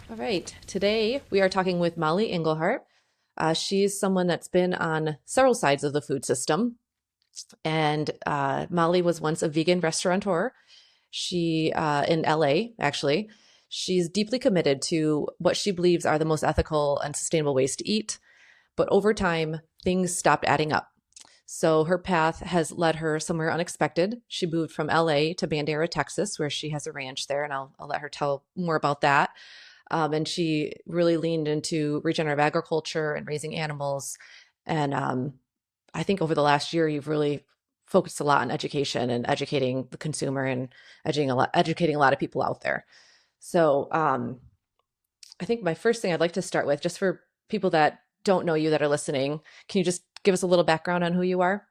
All right. Today we are talking with Mollie Engelhart. She's someone that's been on several sides of the food system. And Mollie was once a vegan restaurateur. She, in LA, actually. She's deeply committed to what she believes are the most ethical and sustainable ways to eat. But over time, things stopped adding up. So her path has led her somewhere unexpected. She moved from LA to Bandera, Texas, where she has a ranch there, and I'll let her tell more about that. And she really leaned into regenerative agriculture and raising animals. And I think over the last year, you've really focused a lot on education and educating the consumer and educating a lot of people out there. So I think my first thing I'd like to start with, just for people that don't know you that are listening, can you just give us a little background on who you are?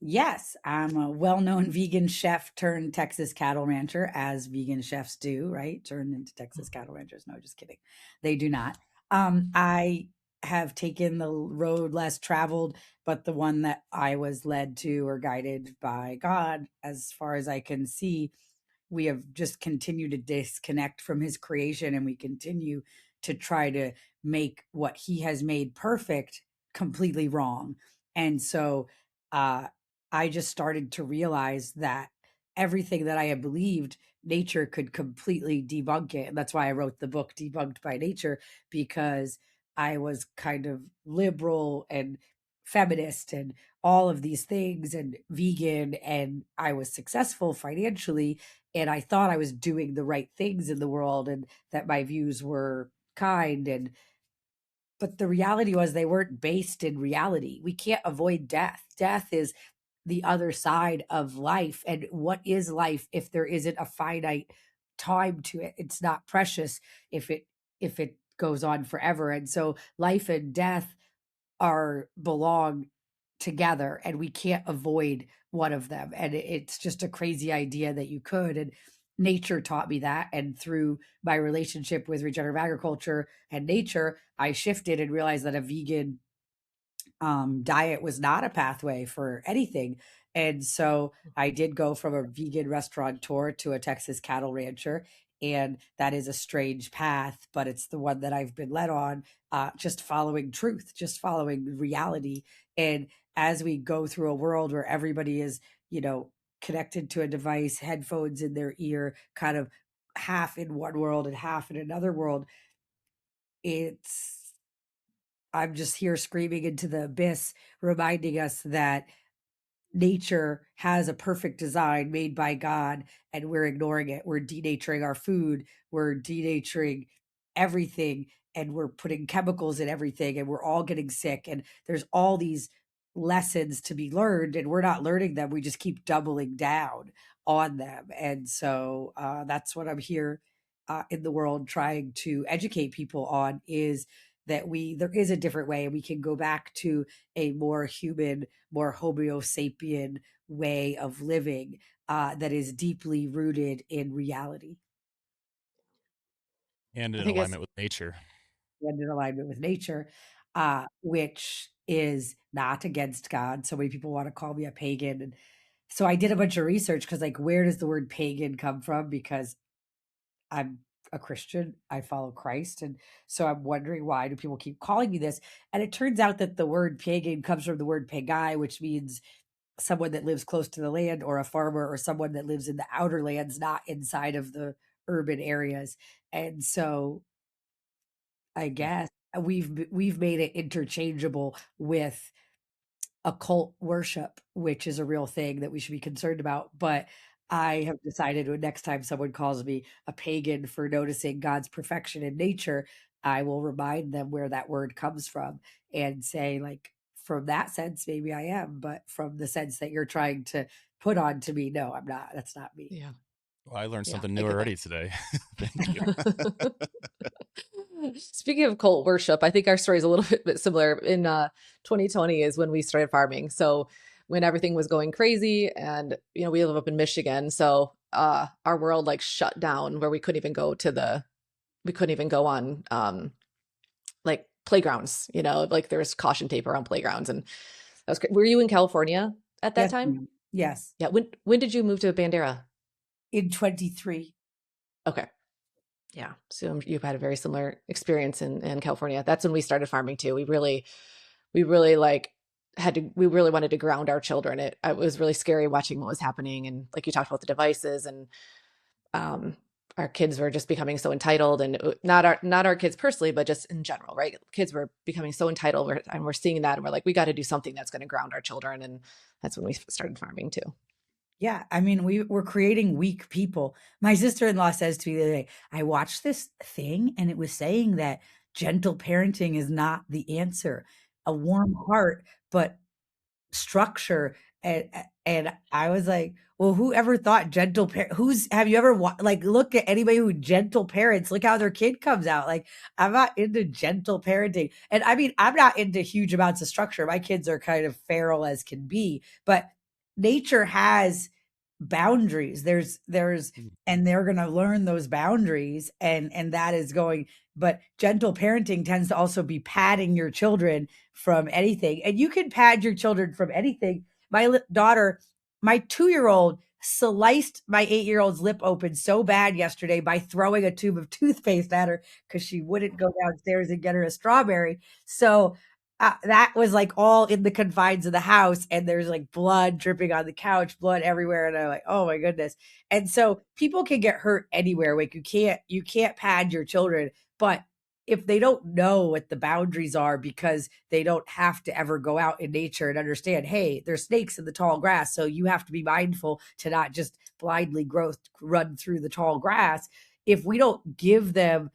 Yes, I'm a well-known vegan chef turned Texas cattle rancher, as vegan chefs do, right? Turn into Texas cattle ranchers. No, just kidding. They do not. I have taken the road less traveled, but the one that I was led to or guided by God, as far as I can see. We have just continued to disconnect from his creation, and we continue to try to make what he has made perfect completely wrong. And so uh I just started to realize that everything that I had believed, nature could completely debunk it. And that's why I wrote the book Debunked by Nature, because I was kind of liberal and feminist and all of these things and vegan, and I was successful financially, and I thought I was doing the right things in the world and that my views were kind. And but the reality was they weren't based in reality. We can't avoid death. Death is the other side of life. And what is life if there isn't a finite time to it? It's not precious if it goes on forever. And so life and death are belong together, and we can't avoid one of them. And it's just a crazy idea that you could. And nature taught me that, and through my relationship with regenerative agriculture and nature, I shifted and realized that a vegan diet was not a pathway for anything. And so I did go from a vegan restaurateur to a Texas cattle rancher. And that is a strange path, but it's the one that I've been led on, just following truth, just following reality. And as we go through a world where everybody is, you know, connected to a device, headphones in their ear, kind of half in one world and half in another world, it's I'm just here screaming into the abyss, reminding us that nature has a perfect design made by God, and we're ignoring it. We're denaturing our food, we're denaturing everything, and we're putting chemicals in everything, and we're all getting sick. And there's all these lessons to be learned, and we're not learning them. We just keep doubling down on them. And so that's what I'm here in the world trying to educate people on, is that there is a different way, and we can go back to a more human, more Homo sapien way of living, that is deeply rooted in reality And I in think it's alignment with nature. and in alignment with nature, which is not against God. So many people want to call me a pagan. And so I did a bunch of research, because, like, where does the word pagan come from? Because I'm a Christian, I follow Christ. And so I'm wondering, why do people keep calling me this? And it turns out that the word pagan comes from the word pagai, which means someone that lives close to the land, or a farmer, or someone that lives in the outer lands, not inside of the urban areas. And so I guess we've made it interchangeable with occult worship, which is a real thing that we should be concerned about. But I have decided, when next time someone calls me a pagan for noticing God's perfection in nature, I will remind them where that word comes from, and say, like, from that sense, maybe I am, but from the sense that you're trying to put on to me, no, I'm not. That's not me. yeah, Well, I learned yeah, something I new get already today. Thank you. that. Speaking of cult worship, I think our story is a little bit similar. In 2020 is when we started farming. So when everything was going crazy, and we live up in Michigan, so our world like shut down, where we couldn't even go on like playgrounds. Like there was caution tape around playgrounds, and were you in California at that Yes, time? ma'am. Yes. Yeah. When did you move to Bandera? In 23. Okay. Yeah. So you've had a very similar experience in California. That's when we started farming too. We really like we really wanted to ground our children. It was really scary watching what was happening. And like you talked about the devices and, um, our kids were just becoming so entitled, and not our kids personally, but just in general, right? Kids were becoming so entitled, and we're seeing that, and we're like, we got to do something that's going to ground our children. And that's when we started farming too. Yeah, I mean, we're creating weak people. My sister-in-law says to me the other day, I watched this thing and it was saying that gentle parenting is not the answer. A warm heart, but structure. And I was like, well, whoever thought gentle parent, have you ever like look at anybody who gentle parents, look how their kid comes out. Like, I'm not into gentle parenting. And I mean, I'm not into huge amounts of structure. My kids are kind of feral as can be, but nature has boundaries. There's Mm. and they're going to learn those boundaries, and that is going. But gentle parenting tends to also be patting your children from anything, and you can pad your children from anything. My daughter, my 2-year-old sliced my 8-year-old's lip open so bad yesterday by throwing a tube of toothpaste at her because she wouldn't go downstairs and get her a strawberry. So that was like all in the confines of the house, and there's like blood dripping on the couch, blood everywhere, and I'm like, oh my goodness. And so people can get hurt anywhere. Like you can't pad your children, but if they don't know what the boundaries are because they don't have to ever go out in nature and understand, hey, there's snakes in the tall grass, so you have to be mindful to not just blindly run through the tall grass. If we don't give them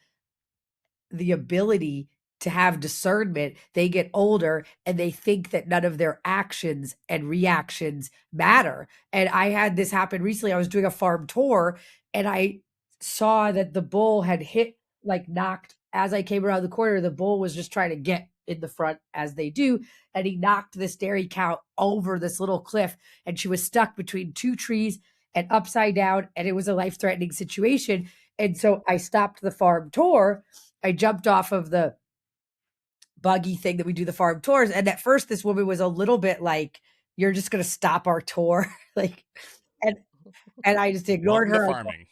the ability to have discernment, they get older and they think that none of their actions and reactions matter. And I had this happen recently. I was doing a farm tour and I saw that the bull had knocked as I came around the corner. The bull was just trying to get in the front as they do. And he knocked this dairy cow over this little cliff, and she was stuck between two trees and upside down. And it was a life threatening situation. And so I stopped the farm tour. I jumped off of the buggy thing that we do the farm tours. And at first, this woman was a little bit like, you're just going to stop our tour. like, and, and I just ignored Welcome to her. farming.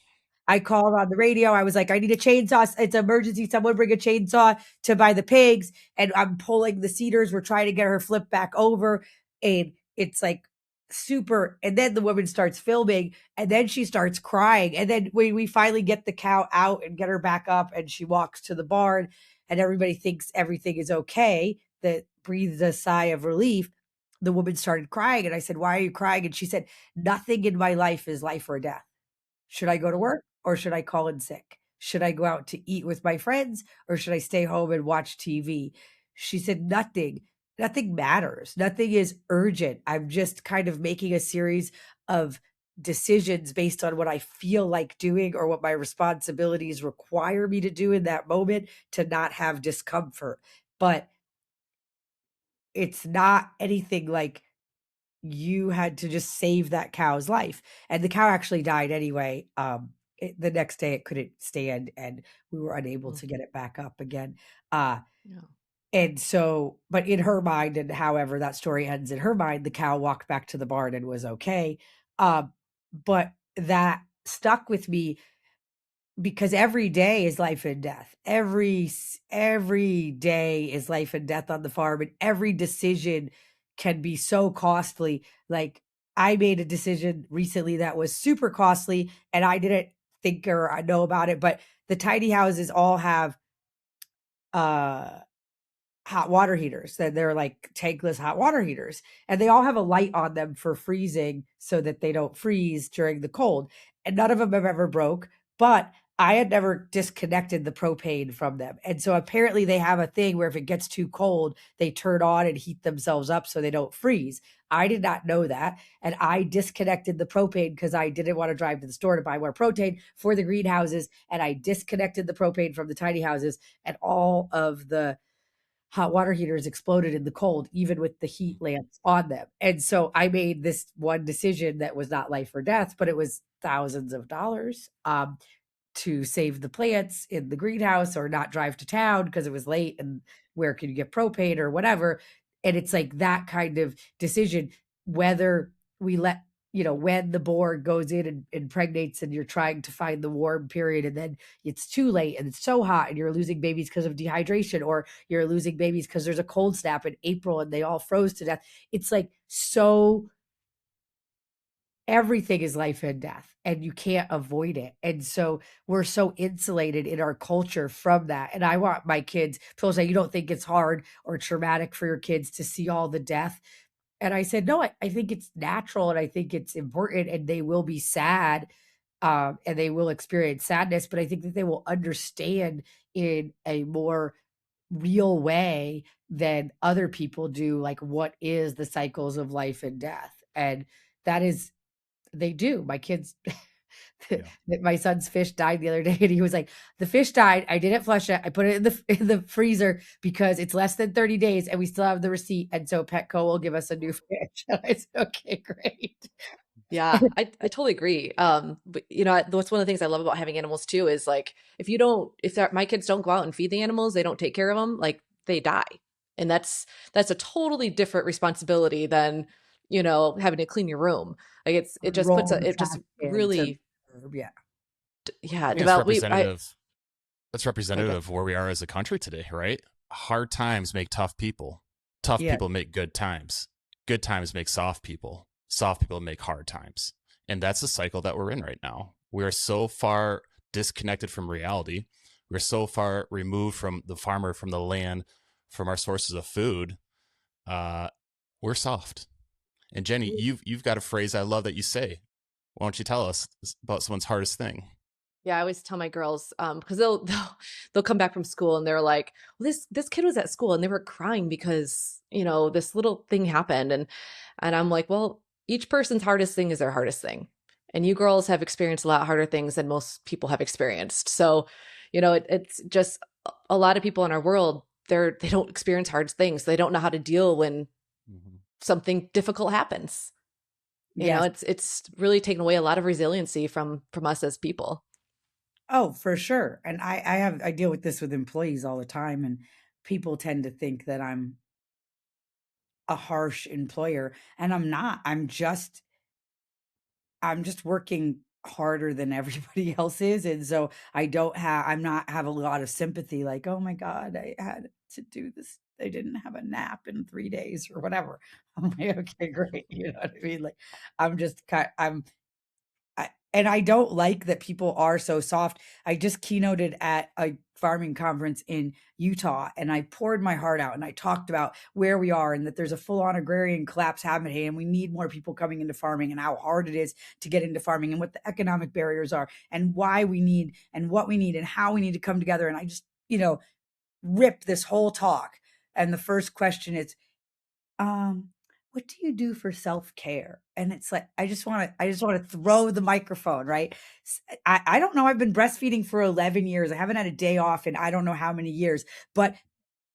I called on the radio. I was like, I need a chainsaw. It's an emergency. Someone bring a chainsaw to buy the pigs. And I'm pulling the cedars. We're trying to get her flipped back over. And it's like super. And then the woman starts filming, and then she starts crying. And then we finally get the cow out and get her back up, and she walks to the barn, and everybody thinks everything is okay. That breathes a sigh of relief. The woman started crying. And I said, why are you crying? And she said, nothing in my life is life or death. Should I go to work or should I call in sick? Should I go out to eat with my friends or should I stay home and watch TV? She said, nothing. Nothing matters. Nothing is urgent. I'm just kind of making a series of decisions based on what I feel like doing or what my responsibilities require me to do in that moment to not have discomfort. But it's not anything like you had to just save that cow's life. And the cow actually died anyway. The next day it couldn't stand and we were unable to Mhm. get it back up again. Uh, Yeah. and so, but in her mind, and however that story ends in her mind, the cow walked back to the barn and was okay. But that stuck with me because every day is life and death. Every day is life and death on the farm, and every decision can be so costly. Like, I made a decision recently that was super costly, and I didn't think or I know about it, but the tiny houses all have uh hot water heaters. That they're like tankless hot water heaters, and they all have a light on them for freezing so that they don't freeze during the cold. And none of them have ever broke, but I had never disconnected the propane from them. And so apparently they have a thing where if it gets too cold, they turn on and heat themselves up so they don't freeze. I did not know that. And I disconnected the propane because I didn't want to drive to the store to buy more propane for the greenhouses. And I disconnected the propane from the tiny houses, and all of the hot water heaters exploded in the cold, even with the heat lamps on them. And so I made this one decision that was not life or death, but it was thousands of dollars to save the plants in the greenhouse or not drive to town because it was late and where can you get propane or whatever. And it's like that kind of decision, whether we let when the boar goes in and impregnates and you're trying to find the warm period and then it's too late and it's so hot and you're losing babies because of dehydration, or you're losing babies because there's a cold snap in April and they all froze to death. It's like, so everything is life and death and you can't avoid it. And so we're so insulated in our culture from that. And I want my kids, people say, you don't think it's hard or traumatic for your kids to see all the death? And I said, no, I think it's natural and I think it's important, and they will be sad, and they will experience sadness, but I think that they will understand in a more real way than other people do, like what is the cycles of life and death. And that is, they do. My kids, Yeah. my son's fish died the other day, and he was like, "The fish died. I didn't flush it. I put it in the freezer because it's less than 30 days, and we still have the receipt. And so Petco will give us a new fish." And I said, "Okay, great." Yeah, I totally agree. But that's one of the things I love about having animals too, is like, if my kids don't go out and feed the animals, they don't take care of them, like they die. And that's a totally different responsibility than, having to clean your room. Like it just Roll puts the it just trash can to, really, yeah. yeah, I think develop we I that's go representative ahead. of where we are as a country today, right? Hard times make tough people. Tough Yeah. people make good times. Good times make soft people. Soft people make hard times. And that's the cycle that we're in right now. We're so far disconnected from reality. We're so far removed from the farmer, from the land, from our sources of food. Uh, we're soft. And Jenny, you've got a phrase I love that you say. Why don't you tell us about someone's hardest thing? Yeah, I always tell my girls, because they'll come back from school and they're like, well, this kid was at school and they were crying because, this little thing happened. And I'm like, well, each person's hardest thing is their hardest thing. And you girls have experienced a lot harder things than most people have experienced. So, it's just a lot of people in our world, they don't experience hard things. They don't know how to deal when Mm-hmm. something difficult happens. Yes. It's really taken away a lot of resiliency from us as people. Oh, for sure. And I deal with this with employees all the time, and people tend to think that I'm a harsh employer, and I'm not. I'm just working harder than everybody else is, and so I'm not have a lot of sympathy, like, "Oh my god, I had to do this. I didn't have a nap in 3 days," or whatever. I'm like, "Okay, great." You know what I mean? Like, I'm just kind and I don't like that people are so soft. I just keynoted at a farming conference in Utah, and I poured my heart out and I talked about where we are and that there's a full-on agrarian collapse happening and we need more people coming into farming and how hard it is to get into farming and what the economic barriers are and why we need and what we need and how we need to come together. And I just, rip this whole talk. And the first question is, um, what do you do for self-care? And it's like, I just want to throw the microphone, right? I don't know. I've been breastfeeding for 11 years. I haven't had a day off in I don't know how many years, but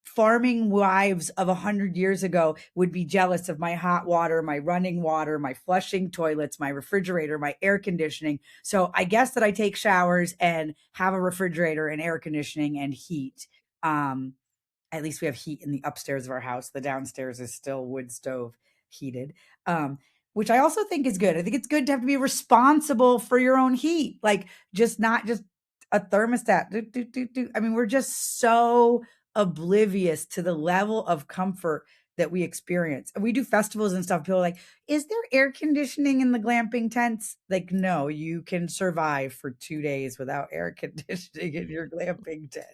farming wives of 100 years ago would be jealous of my hot water, my running water, my flushing toilets, my refrigerator, my air conditioning. So I guess that I take showers and have a refrigerator and air conditioning and heat. Um, at least we have heat in the upstairs of our house. The downstairs is still wood stove heated, um, which I also think is good. I think it's good to have to be responsible for your own heat, like just not just a thermostat. Do, do, do, do. I mean, we're just so oblivious to the level of comfort that we experience. And we do festivals and stuff. People are like, is there air conditioning in the glamping tents? Like, no, you can survive for 2 days without air conditioning in your glamping tent.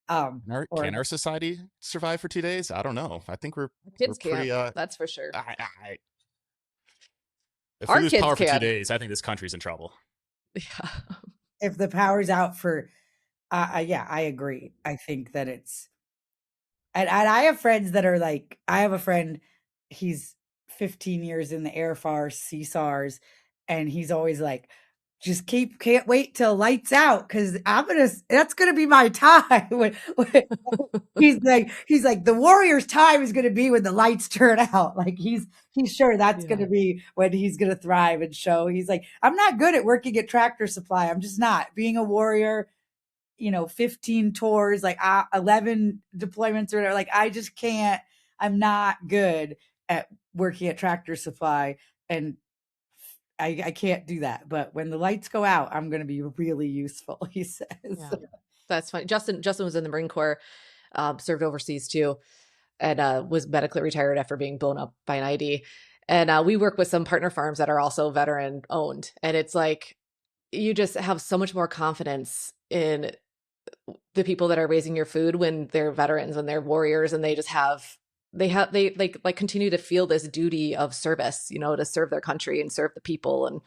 Or Can our society survive for 2 days? I don't know. I think we're Kids can't, pretty. that's for sure. If we Our lose kids power for two can. days, I think this country's in trouble. Yeah. if the power's out for yeah, I agree. I think that it's and I have friends that are like, I have a friend, he's 15 years in the Air Force, CSARS, and he's always like, just can't wait till lights out because that's gonna be my time. When he's like, the warrior's time is gonna be when the lights turn out. Like he's sure that's Yeah. gonna be when he's gonna thrive and show. He's like, I'm not good at working at Tractor Supply. I'm just not. Being a warrior, 15 tours, like 11 deployments or whatever. Like, I just can't, I'm not good at working at Tractor Supply. And I can't do that. But when the lights go out, I'm going to be really useful, he says. Yeah. That's funny. Justin was in the Marine Corps, served overseas too, and was medically retired after being blown up by an ID. And we work with some partner farms that are also veteran owned. And it's like you just have so much more confidence in the people that are raising your food when they're veterans and they're warriors, and they like continue to feel this duty of service, to serve their country and serve the people. And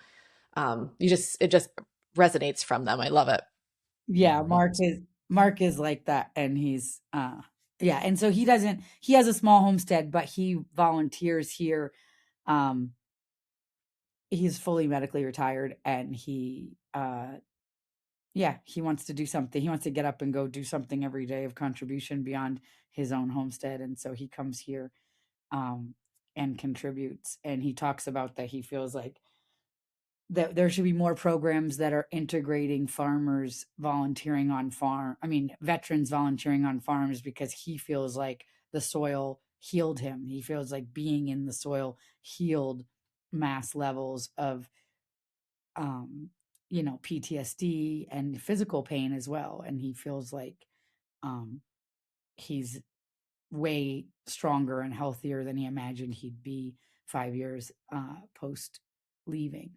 it just resonates from them. I love it. Yeah, Right. Mark is like that, and he's yeah, and so he has a small homestead, but he volunteers here. Um he's fully medically retired, and he wants to do something. He wants to get up and go do something every day of contribution beyond his own homestead, and so he comes here um and contributes, and he talks about that he feels like that there should be more programs that are integrating farmers volunteering on veterans volunteering on farms, because he feels like the soil healed him. He feels like being in the soil healed mass levels of PTSD and physical pain as well. And he feels like um he's way stronger and healthier than he imagined he'd be 5 years post leaving.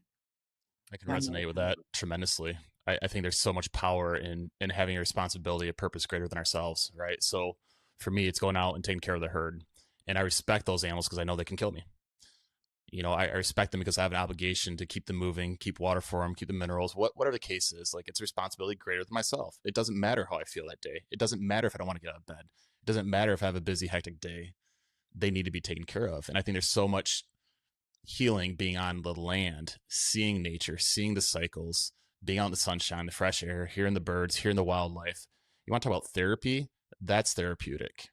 I can resonate with that tremendously. I think there's so much power in having a responsibility, a purpose greater than ourselves, right? So for me, it's going out and taking care of the herd. And I respect those animals because I know they can kill me. I respect them because I have an obligation to keep them moving, keep water for them, keep the minerals, whatever the case is. Like, it's a responsibility greater than myself. It doesn't matter how I feel that day. It doesn't matter if I don't want to get out of bed. It doesn't matter if I have a busy, hectic day. They need to be taken care of. And I think there's so much healing being on the land, seeing nature, seeing the cycles, being out in the sunshine, the fresh air, hearing the birds, hearing the wildlife. You want to talk about therapy? That's therapeutic.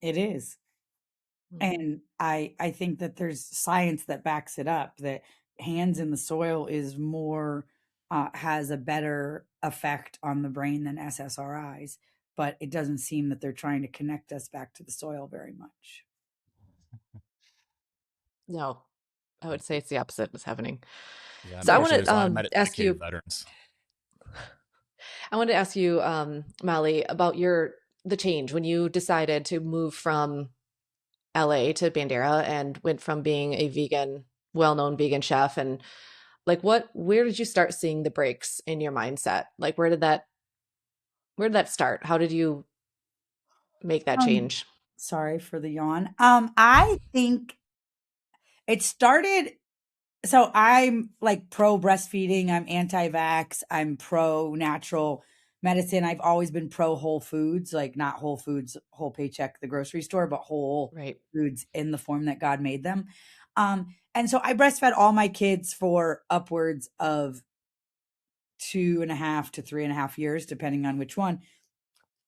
It is. And I think that there's science that backs it up, that hands in the soil is more has a better effect on the brain than SSRIs, but it doesn't seem that they're trying to connect us back to the soil very much. No, I would say it's the opposite is happening. Yeah, So unfortunately, there's a lot of ask medicated you, veterans. I wanted to ask you, Molly, about the change when you decided to move from LA to Bandera and went from being a well-known vegan chef, and like where did you start seeing the breaks in your mindset? Like where did that start? How did you make that Um, change? Sorry for the yawn. I think it started. So I'm like pro breastfeeding. I'm anti-vax. I'm pro natural medicine. I've always been pro whole foods, like not Whole Foods, whole paycheck, the grocery store, but whole Right. foods in the form that God made them. And so I breastfed all my kids for upwards of 2.5 to 3.5 years, depending on which one.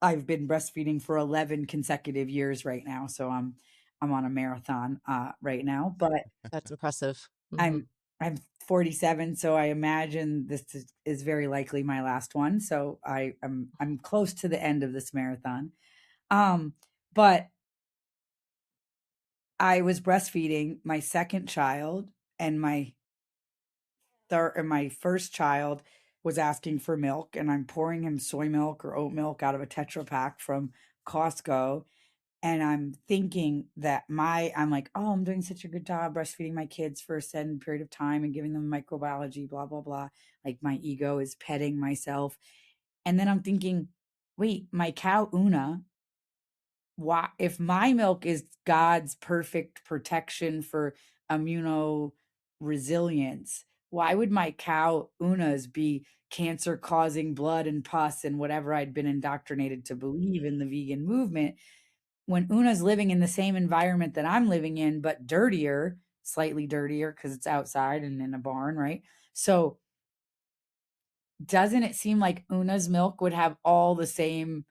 I've been breastfeeding for 11 consecutive years right now. So I'm on a marathon right now, but That's impressive. I'm I'm 47, so I imagine is very likely my last one. So I'm close to the end of this marathon. But I was breastfeeding my second child, and my first child was asking for milk, and I'm pouring him soy milk or oat milk out of a Tetra Pak from Costco. And I'm thinking that I'm like, oh, I'm doing such a good job breastfeeding my kids for a certain period of time and giving them microbiology, blah, blah, blah. Like, my ego is petting myself. And then I'm thinking, wait, my cow Una, why, if my milk is God's perfect protection for immuno resilience, why would my cow Una's be cancer causing blood and pus and whatever I'd been indoctrinated to believe in the vegan movement, when Una's living in the same environment that I'm living in, but dirtier, slightly dirtier because it's outside and in a barn, right? So doesn't it seem like Una's milk would have all the same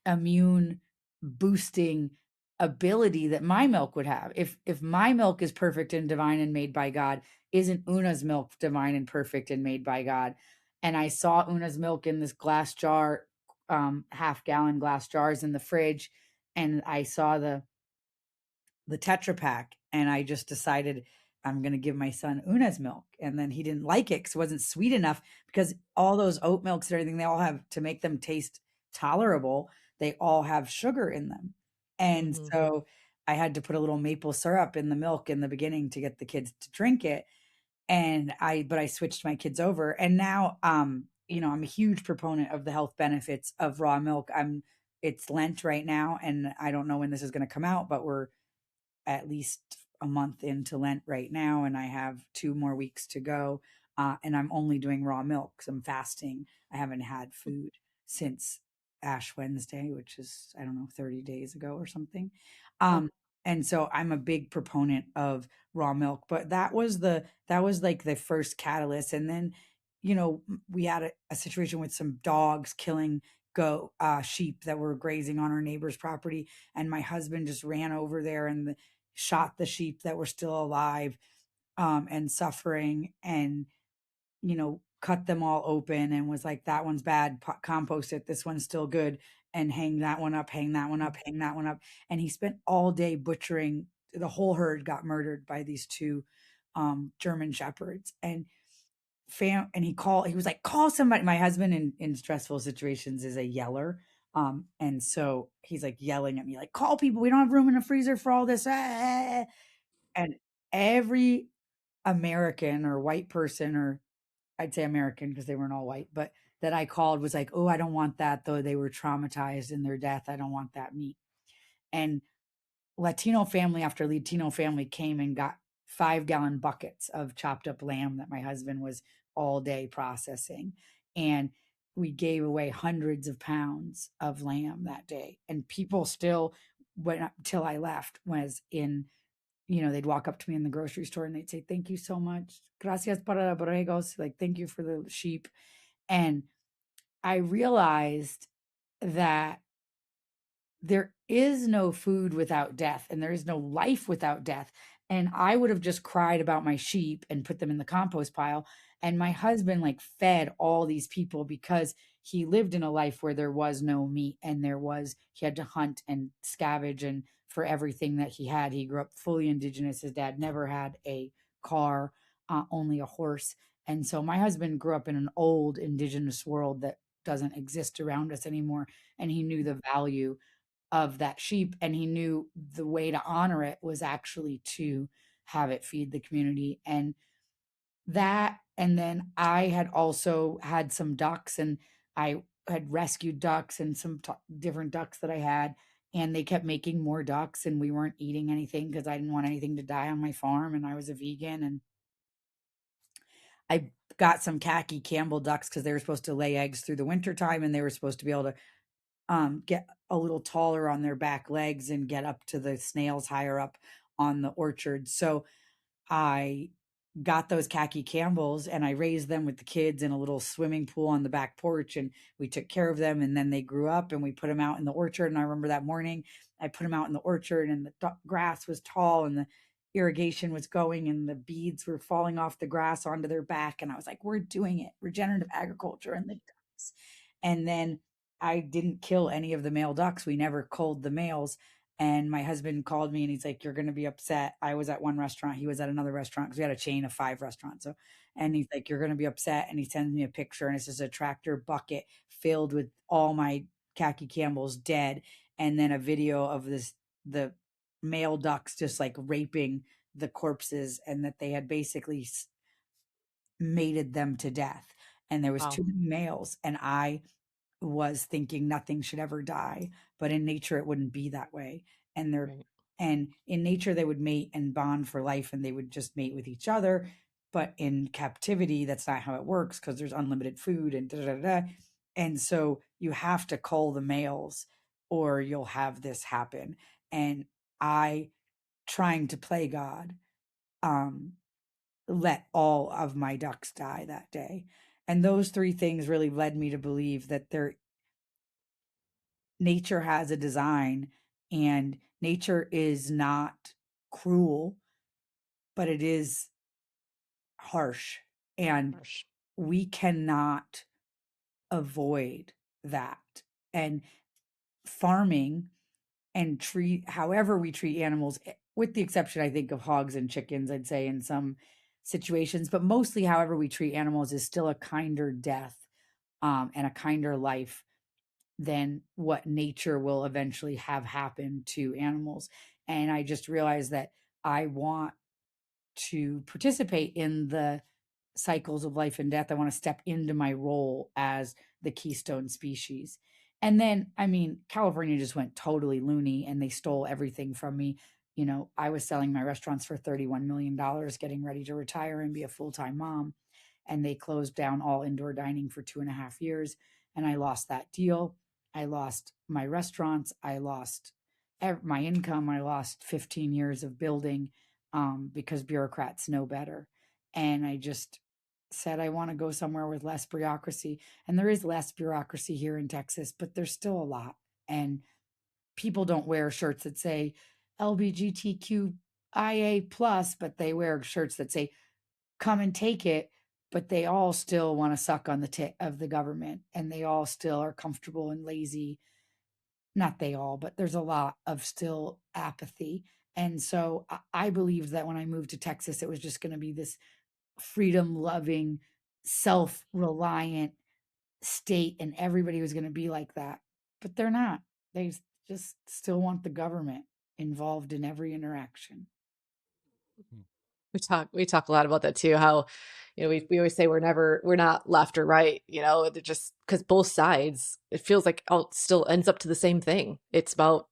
immune boosting ability that my milk would have? If my milk is perfect and divine and made by God, isn't Una's milk divine and perfect and made by God? And I saw Una's milk in this glass jar, half-gallon glass jars in the fridge, and I saw the Tetra Pak, and I just decided I'm going to give my son Una's milk. And then he didn't like it because it wasn't sweet enough, because all those oat milks and everything, they all have, to make them taste tolerable, they all have sugar in them. And Hmm. so I had to put a little maple syrup in the milk in the beginning to get the kids to drink it. And but I switched my kids over, and now, I'm a huge proponent of the health benefits of raw milk. It's Lent right now, and I don't know when this is going to come out, but we're at least a month into Lent right now, and I have 2 more weeks to go. And I'm only doing raw milk because I'm fasting. I haven't had food since Ash Wednesday, which is, I don't know, 30 days ago or something. Oh, Um, and so I'm a big proponent of raw milk, but that was like the first catalyst. And then, we had a situation with some dogs killing sheep that were grazing on our neighbor's property, and my husband just ran over there and shot the sheep that were still alive, and suffering, and cut them all open, and was like, that one's bad, compost it, this one's still good, and hang that one up, hang that one up, hang that one up. And he spent all day butchering. The whole herd got murdered by these two German shepherds. And he was like, call somebody. My husband in stressful situations is a yeller. And so he's like yelling at me, like, call people, we don't have room in the freezer for all this. And every American or white person, or I'd say American because they weren't all white, but that I called was like, oh, I don't want that, though. They were traumatized in their death. I don't want that meat. And Latino family after Latino family came and got 5-gallon buckets of chopped up lamb that my husband was all day processing. And we gave away hundreds of pounds of lamb that day. And people still, went up till I left, was in, they'd walk up to me in the grocery store and they'd say, thank you so much. Gracias para borregos. Like, thank you for the sheep. And I realized that there is no food without death, and there is no life without death. And I would have just cried about my sheep and put them in the compost pile. And my husband like fed all these people because he lived in a life where there was no meat, and he had to hunt and scavenge, and for everything that he had, he grew up fully indigenous. His dad never had a car, only a horse. And so my husband grew up in an old indigenous world that doesn't exist around us anymore. And he knew the value of that sheep, and he knew the way to honor it was actually to have it feed the community. And then I had also had some ducks, and I had rescued ducks and some different ducks that I had, and they kept making more ducks, and we weren't eating anything because I didn't want anything to die on my farm, and I was a vegan. And I got some khaki Campbell ducks because they were supposed to lay eggs through the winter time, and they were supposed to be able to get a little taller on their back legs and get up to the snails higher up on the orchard. So I got those khaki Campbells and I raised them with the kids in a little swimming pool on the back porch, and we took care of them, and then they grew up and we put them out in the orchard. And I remember that morning I put them out in the orchard, and the grass was tall and the irrigation was going, and the beads were falling off the grass onto their back, and I was like, we're doing it, regenerative agriculture and the ducks. And then I didn't kill any of the male ducks. We never culled the males. And my husband called me and he's like, you're going to be upset. I was at one restaurant. He was at another restaurant because we had a chain of 5 restaurants. So, and he's like, you're going to be upset. And he sends me a picture, and it's just a tractor bucket filled with all my khaki Campbells dead. And then a video of the male ducks just like raping the corpses, and that they had basically mated them to death. And there was wow. too many males. And I was thinking nothing should ever die, but in nature it wouldn't be that way. And they're Right. and in nature they would mate and bond for life, and they would just mate with each other. But in captivity, that's not how it works because there's unlimited food and da, da, da, da. And so you have to cull the males or you'll have this happen. And I, trying to play God, um let all of my ducks die that day. And those 3 things really led me to believe that nature has a design, and nature is not cruel, but it is harsh. And Harsh. we cannot avoid that. And farming and treat however we treat animals, with the exception, I think, of hogs and chickens, I'd say in some situations, but mostly however we treat animals is still a kinder death, and a kinder life than what nature will eventually have happen to animals. And I just realized that I want to participate in the cycles of life and death. I want to step into my role as the keystone species. And then, I mean, California just went totally loony and they stole everything from me. You know, I was selling my restaurants for $31 million, getting ready to retire and be a full time mom. And they closed down all indoor dining for 2.5 years. And I lost that deal. I lost my restaurants. I lost my income. I lost 15 years of building, because bureaucrats know better. And I just said, I want to go somewhere with less bureaucracy. And there is less bureaucracy here in Texas, but there's still a lot. And people don't wear shirts that say LBGTQIA plus, but they wear shirts that say come and take it. But they all still want to suck on the tit of the government, and they all still are comfortable and lazy. Not they all, but there's a lot of still apathy. And so I believed that when I moved to Texas, it was just going to be this freedom loving, self reliant state, and everybody was going to be like that. But they're not. They just still want the government involved in every interaction. We talk a lot about that too, how, we always say we're not left or right, they're just because both sides, it feels like it still ends up to the same thing. It's about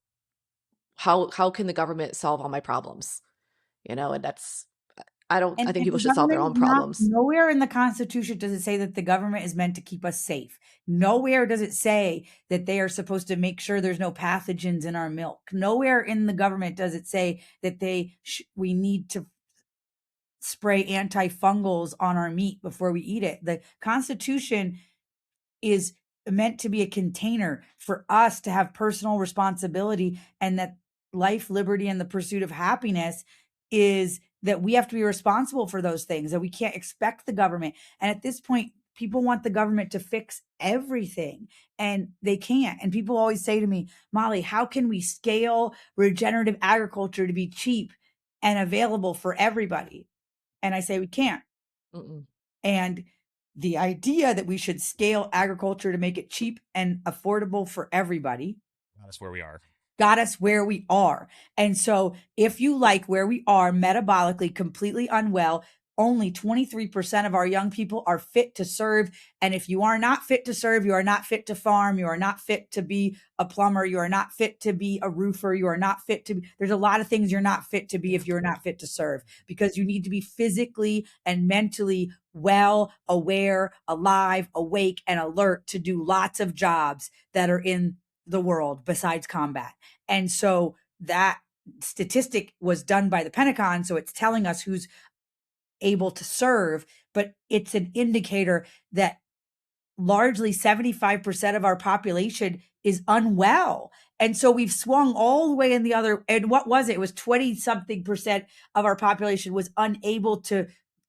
how can the government solve all my problems, and that's I think And people the should solve their government own is not, problems. nowhere in the Constitution does it say that the government is meant to keep us safe. Nowhere does it say that they are supposed to make sure there's no pathogens in our milk. Nowhere in the government does it say that we need to spray antifungals on our meat before we eat it. The Constitution is meant to be a container for us to have personal responsibility, and that life, liberty, and the pursuit of happiness is that we have to be responsible for those things, that we can't expect the government. And at this point, people want the government to fix everything, and they can't. And people always say to me, Molly, how can we scale regenerative agriculture to be cheap and available for everybody? And I say, we can't. Mm-mm. And the idea that we should scale agriculture to make it cheap and affordable for everybody That's where we are. got us where we are. And so if you like where we are metabolically completely unwell, only 23% of our young people are fit to serve. And if you are not fit to serve, you are not fit to farm, you are not fit to be a plumber, you are not fit to be a roofer, you are not fit to be, there's a lot of things you're not fit to be if you're not fit to serve, because you need to be physically and mentally well, aware, alive, awake, and alert to do lots of jobs that are in the world besides combat. And so that statistic was done by the Pentagon. So it's telling us who's able to serve, but it's an indicator that largely 75% of our population is unwell. And so we've swung all the way in the other. And what was it? It was 20 something percent of our population was unable to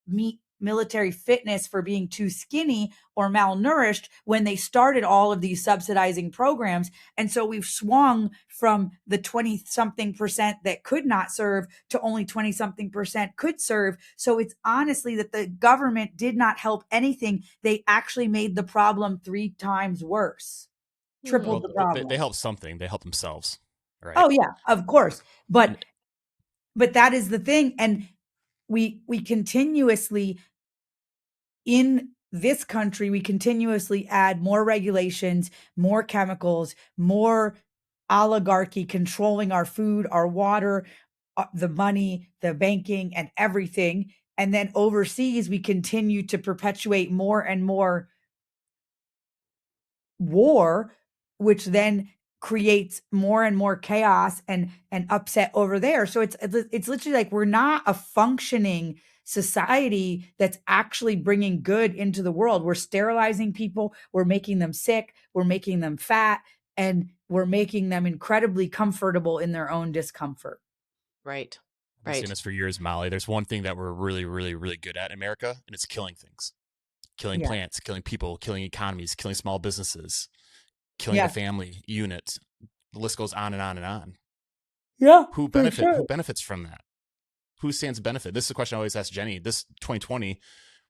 meet military fitness for being too skinny or malnourished when they started all of these subsidizing programs. And so we've swung from the 20 something percent that could not serve to only 20 something percent could serve. So it's honestly that the government did not help anything. They actually made the problem 3 times worse, tripled the Well, problem. they help something. They help themselves, right? Oh yeah, of course. But And that is the thing. And we continuously, in this country, we continuously add more regulations, more chemicals, more oligarchy controlling our food, our water, the money, the banking, and everything. And then overseas, we continue to perpetuate more and more war, which then creates more and more chaos and upset over there. So it's literally like we're not a functioning society that's actually bringing good into the world. We're sterilizing people, we're making them sick, we're making them fat, and we're making them incredibly comfortable in their own discomfort. Right. I've been seeing Right. this for years, Molly. There's one thing that we're really, really, really good at in America, and it's killing things. Killing Yeah. plants, killing people, killing economies, killing small businesses, killing the Yes. family unit. The list goes on and on and on. Yeah, Who for benefit? Who sure. benefits from that? Who stands to benefit? This is a question I always ask Jenny. This 2020,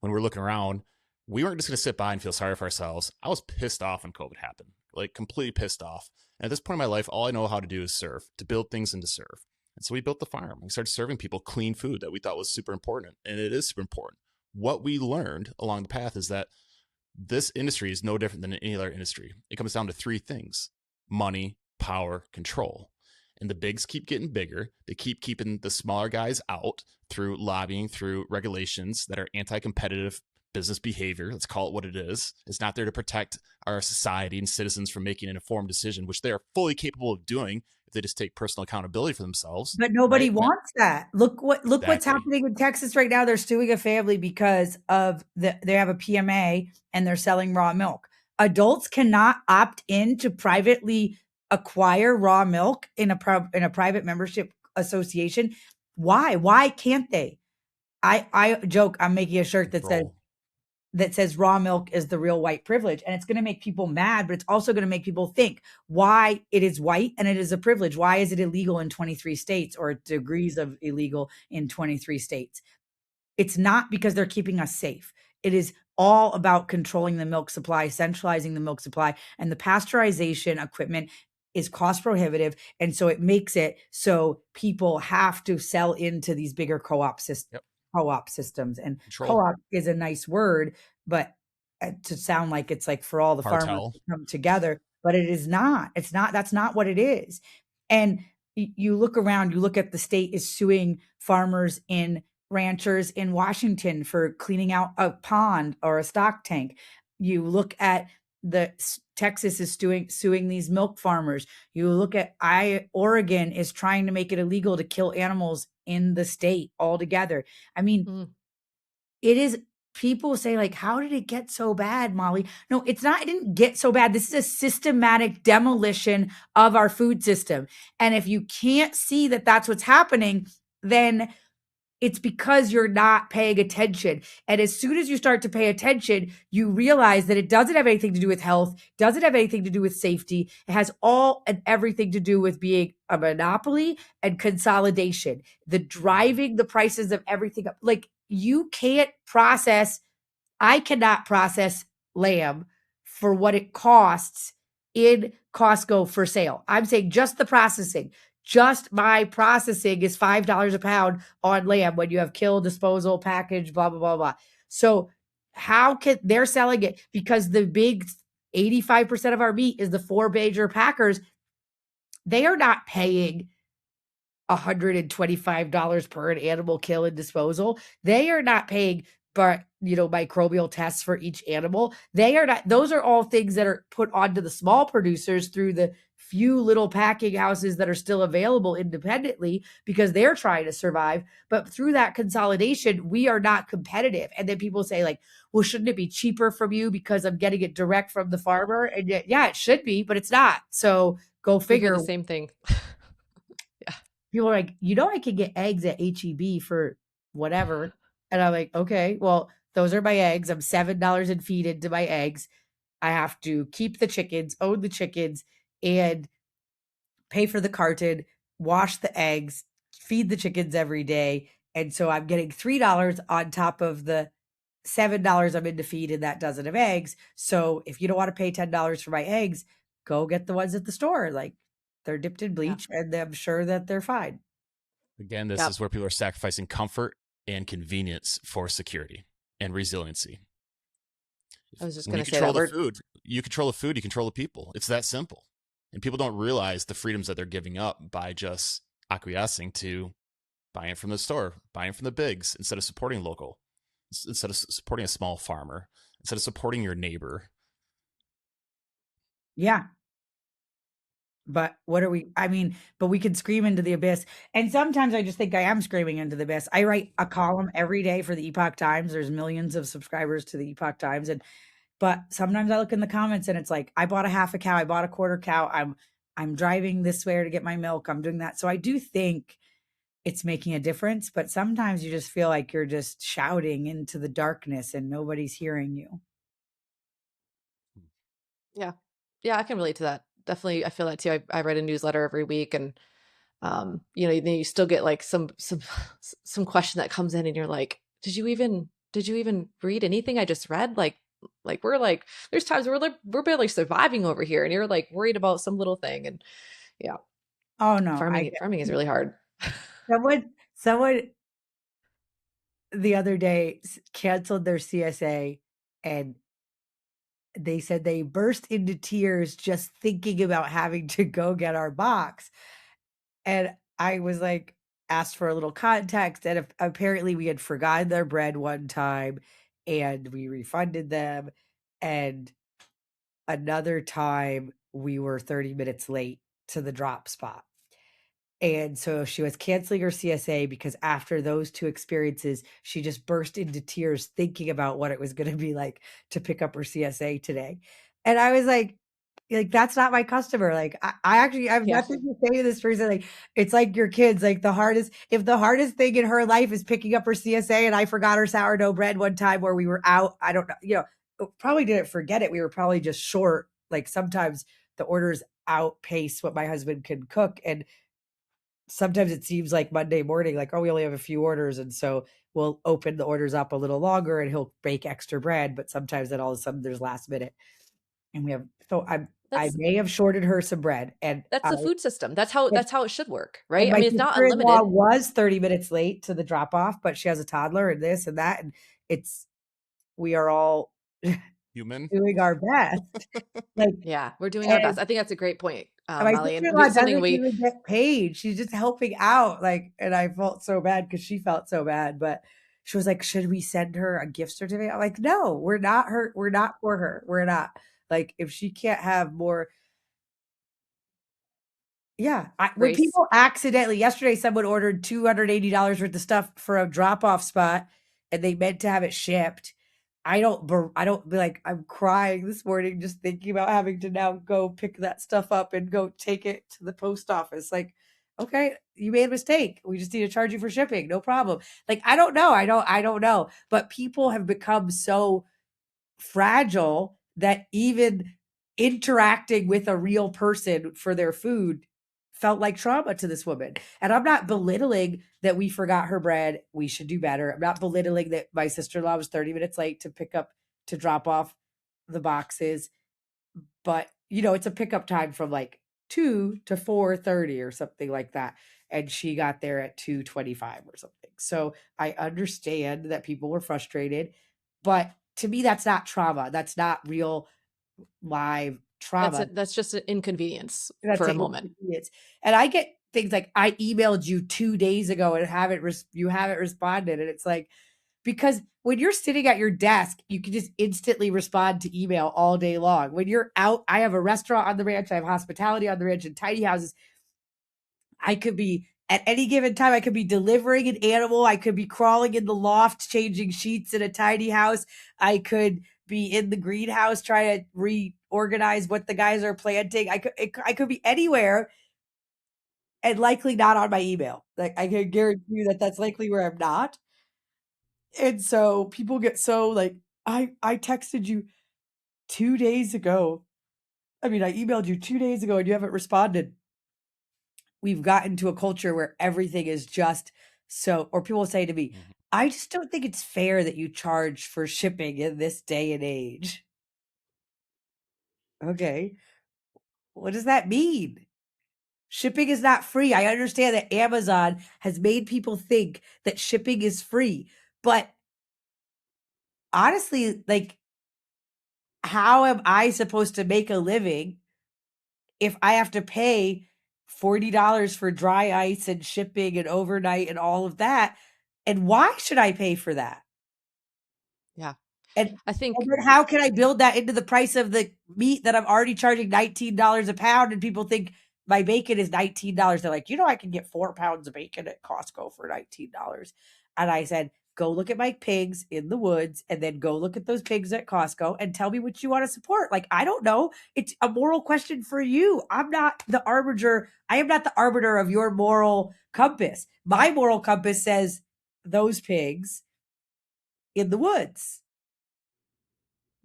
when we're looking around, we weren't just going to sit by and feel sorry for ourselves. I was pissed off when COVID happened, like completely pissed off. And at this point in my life, all I know how to do is serve, to build things and to serve. And so we built the farm. We started serving people clean food that we thought was super important. And it is super important. What we learned along the path is that this industry is no different than any other industry. It comes down to three things: money, power, control. And the bigs keep getting bigger. They keep keeping the smaller guys out through lobbying, through regulations that are anti-competitive business behavior. Let's call it what it is. It's not there to protect our society and citizens from making an informed decision, which they are fully capable of doing if they just take personal accountability for themselves. But nobody Right? wants that. Look what's Exactly. happening in Texas right now. They're suing a family because of they have a PMA and they're selling raw milk. Adults cannot opt in to privately acquire raw milk in a private membership association. Why? Why can't they? I joke I'm making a shirt Control. that says raw milk is the real white privilege. And it's going to make people mad, but it's also going to make people think why it is white and it is a privilege. Why is it illegal in 23 states or degrees of illegal in 23 states? It's not because they're keeping us safe. It is all about controlling the milk supply, centralizing the milk supply, and the pasteurization equipment is cost prohibitive. And so it makes it so people have to sell into these bigger Yep. co-op systems. And Control. co-op is a nice word, but to sound like it's like for all the farmers Cartel. to come together, but it is not. It's not. That's not what it is. And you look around, you look at the state is suing farmers in ranchers in Washington for cleaning out a pond or a stock tank. You look at Texas is suing these milk farmers. You look at Oregon is trying to make it illegal to kill animals in the state altogether. I mean, Mm. it is people say like, how did it get so bad, Molly? No, it's not. It didn't get so bad. This is a systematic demolition of our food system. And if you can't see that that's what's happening, then it's because you're not paying attention. And as soon as you start to pay attention, you realize that it doesn't have anything to do with health, doesn't have anything to do with safety. It has all and everything to do with being a monopoly and consolidation, the driving the prices of everything up. Like you can't process I cannot process lamb for what it costs in Costco for sale. I'm saying just the processing. Just my processing is $5 a pound on lamb when you have kill, disposal, package, blah, blah, blah, blah. So how can they're selling it? Because the big 85% of our meat is the four major packers. They are not paying $125 per an animal kill and disposal. They are not paying, but microbial tests for each animal. They are not, those are all things that are put onto the small producers through the few little packing houses that are still available independently because they're trying to survive. But through that consolidation, we are not competitive. And then people say, like, well, shouldn't it be cheaper from you because I'm getting it direct from the farmer? And yet, yeah, it should be, but it's not. So go We hear figure. the same thing. Yeah. People are like, I could get eggs at HEB for whatever. And I'm like, okay, well, those are my eggs. I'm $7 in feed into my eggs. I have to keep the chickens, own the chickens, and pay for the carton, wash the eggs, feed the chickens every day. And so I'm getting $3 on top of the $7 I'm in to feed and that dozen of eggs. So if you don't want to pay $10 for my eggs, go get the ones at the store. Like they're dipped in Yeah. bleach and I'm sure that they're fine. Again, this Yep. is where people are sacrificing comfort and convenience for security and resiliency. I was just When going you to say control that the word. food, you control the food, you control the people. It's that simple. And people don't realize the freedoms that they're giving up by just acquiescing to buying from the store, buying from the bigs instead of supporting local, instead of supporting a small farmer, instead of supporting your neighbor. Yeah. But but we can scream into the abyss. And sometimes I just think I am screaming into the abyss. I write a column every day for the Epoch Times. There's millions of subscribers to the Epoch Times. But sometimes I look in the comments and it's like, I bought a half a cow, I bought a quarter cow. I'm driving this way to get my milk. I'm doing that. So I do think it's making a difference, but sometimes you just feel like you're just shouting into the darkness and nobody's hearing you. Yeah. Yeah, I can relate to that. Definitely, I feel that too. I write a newsletter every week, and Then you still get like some question that comes in and you're like, did you even read anything I just read? Like we're like, there's times where we're barely surviving over here and you're like worried about some little thing. And yeah, Oh no, farming is really hard. someone the other day canceled their CSA, and they said they burst into tears just thinking about having to go get our box. And I was like, asked for a little context. And apparently we had forgotten their bread one time and we refunded them. And another time we were 30 minutes late to the drop spot. And so she was canceling her CSA because after those two experiences, she just burst into tears thinking about what it was going to be like to pick up her CSA today. And I was like that's not my customer. Like I actually I have Yeah. nothing to say to this person. Like it's like your kids. Like if the hardest thing in her life is picking up her CSA, and I forgot her sourdough bread one time where we were out. I don't know. Probably didn't forget it. We were probably just short. Like sometimes the orders outpace what my husband can cook, and sometimes it seems like Monday morning, like, oh, we only have a few orders. And so we'll open the orders up a little longer and he'll bake extra bread. But sometimes then all of a sudden there's last minute. And I That's may have shorted her some bread. that's the food system. That's how it should work, And right? I my mean, it's not sister-in-law unlimited. was 30 minutes late to the drop off, but she has a toddler and this and that. And we are all Human. doing our best. Like, Yeah, we're doing our best. and I think that's a great point, my Molly. And sister-in-law it's something doesn't we even get paid. She's just helping out. Like, and I felt so bad because she felt so bad. But she was like, "Should we send her a gift certificate?" I'm like, "No, we're not her. We're not for her. We're not. Like, if she can't have more." Yeah, when grace. people accidentally yesterday, someone ordered $280 worth of stuff for a drop-off spot, and they meant to have it shipped. I don't be like, I'm crying this morning just thinking about having to now go pick that stuff up and go take it to the post office. Like, okay, you made a mistake. We just need to charge you for shipping. No problem. Like, I don't know. I don't know. But people have become so fragile that even interacting with a real person for their food felt like trauma to this woman. And I'm not belittling that we forgot her bread. We should do better. I'm not belittling that my sister-in-law was 30 minutes late to drop off the boxes. But, it's a pickup time from like 2 to 4:30 or something like that. And she got there at 2:25 or something. So I understand that people were frustrated, but to me, that's not trauma. That's not real live trauma. That's just an inconvenience That's for a an moment. inconvenience. And I get things like, I emailed you 2 days ago and you haven't responded. And it's like, because when you're sitting at your desk, you can just instantly respond to email all day long. When you're out, I have a restaurant on the ranch, I have hospitality on the ranch and tiny houses. I could be at any given time, I could be delivering an animal. I could be crawling in the loft, changing sheets in a tiny house. I could be in the greenhouse trying to reorganize what the guys are planting. I could be anywhere and likely not on my email. Like, I can guarantee you that that's likely where I'm not. And so people get so like, I texted you 2 days ago. I mean, I emailed you 2 days ago and you haven't responded. We've gotten to a culture where everything is just so, or people say to me, Mhm. I just don't think it's fair that you charge for shipping in this day and age. Okay. What does that mean? Shipping is not free. I understand that Amazon has made people think that shipping is free, but honestly, like, how am I supposed to make a living if I have to pay $40 for dry ice and shipping and overnight and all of that? And why should I pay for that? Yeah. And I think then how can I build that into the price of the meat that I'm already charging $19 a pound? And people think my bacon is $19. They're like, I can get 4 pounds of bacon at Costco for $19. And I said, go look at my pigs in the woods and then go look at those pigs at Costco and tell me what you want to support. Like, I don't know. It's a moral question for you. I'm not the arbiter. I am not the arbiter of your moral compass. My moral compass says those pigs in the woods.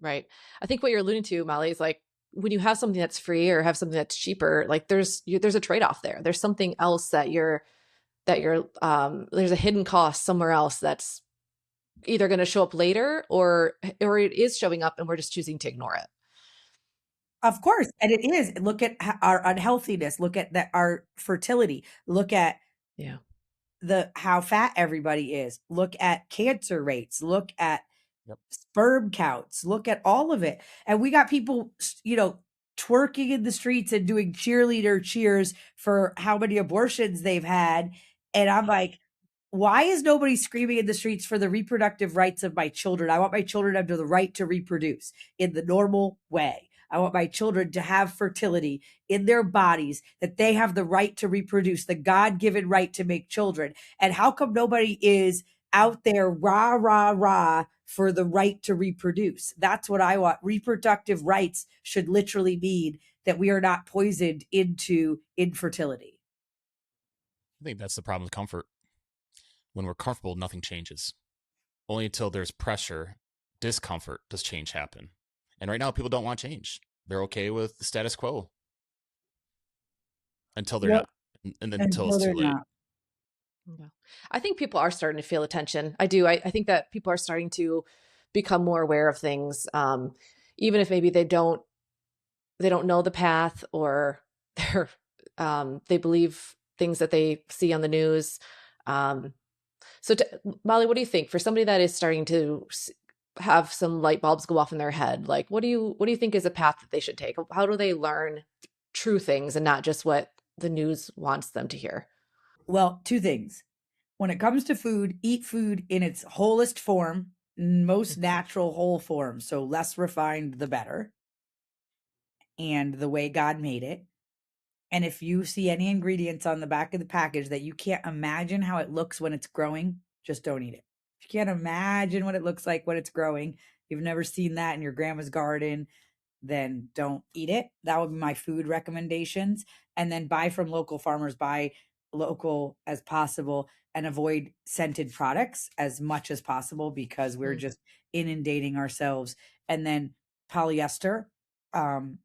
right. I think what you're alluding to, Molly, is like when you have something that's free or have something that's cheaper, like there's a trade-off there. There's something else that you're there's a hidden cost somewhere else that's either going to show up later or it is showing up and we're just choosing to ignore it. Of course, and it is. Look at our unhealthiness. Look at our fertility. Look at Yeah. how fat everybody is. Look at cancer rates. Look at Yep. sperm counts. Look at all of it. And we got people, twerking in the streets and doing cheerleader cheers for how many abortions they've had. And I'm like, why is nobody screaming in the streets for the reproductive rights of my children? I want my children to have the right to reproduce in the normal way. I want my children to have fertility in their bodies, that they have the right to reproduce, the God given right to make children. And how come nobody is out there rah, rah, rah for the right to reproduce? That's what I want. Reproductive rights should literally mean that we are not poisoned into infertility. I think that's the problem with comfort. When we're comfortable, nothing changes. Only until there's pressure, discomfort, does change happen. And right now, people don't want change. They're okay with the status quo until they're Yep. not, and then until Until it's they're too late. not. Yeah. I think people are starting to feel attention. I do. I think that people are starting to become more aware of things, even if maybe they don't know the path or they believe things that they see on the news. Um, Molly, what do you think for somebody that is starting to have some light bulbs go off in their head? Like, what do you think is a path that they should take? How do they learn true things and not just what the news wants them to hear? Well, two things. When it comes to food, eat food in its wholest form, most natural whole form. So less refined, the better, and the way God made it. And if you see any ingredients on the back of the package that you can't imagine how it looks when it's growing, just don't eat it. If you can't imagine what it looks like when it's growing, you've never seen that in your grandma's garden, then don't eat it. That would be my food recommendations. And then buy from local farmers, buy local as possible, and avoid scented products as much as possible because we're Mm. just inundating ourselves. And then polyester um,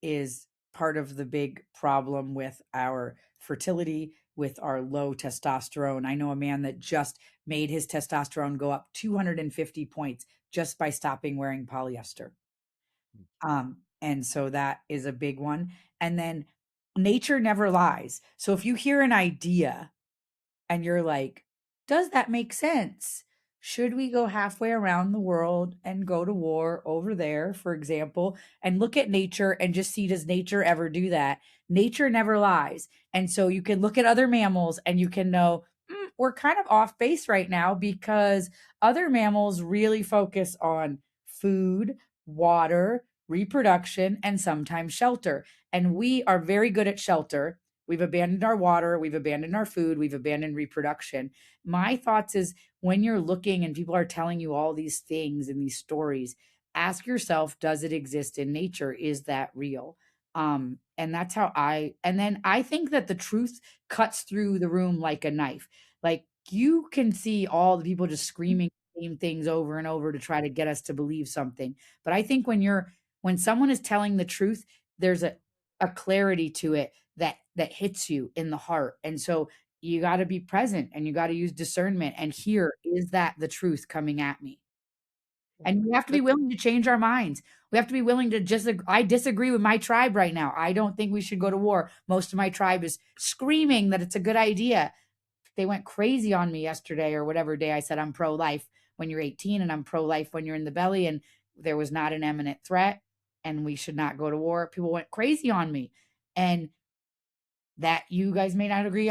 is part of the big problem with our fertility, with our low testosterone. I know a man that just made his testosterone go up 250 points just by stopping wearing polyester. And so that is a big one. And then nature never lies. So if you hear an idea and you're like, does that make sense? Should we go halfway around the world and go to war over there, for example, and look at nature and just see, does nature ever do that? Nature never lies. And so you can look at other mammals and you can know, we're kind of off base right now because other mammals really focus on food, water, reproduction, and sometimes shelter. And we are very good at shelter. We've abandoned our water, we've abandoned our food, we've abandoned reproduction. My thoughts is when you're looking and people are telling you all these things and these stories, ask yourself, does it exist in nature? Is that real? And that's how and then I think that the truth cuts through the room like a knife. Like you can see all the people just screaming the same things over and over to try to get us to believe something. But I think when someone is telling the truth, there's a clarity to it that hits you in the heart. And so you got to be present and you got to use discernment and hear, is that the truth coming at me? And we have to be willing to change our minds. We have to be willing to just, I disagree with my tribe right now. I don't think we should go to war. Most of my tribe is screaming that it's a good idea. They went crazy on me yesterday or whatever day I said I'm pro life when you're 18 and I'm pro life when you're in the belly. And there was not an imminent threat and we should not go to war. People went crazy on me. And that you guys may not agree.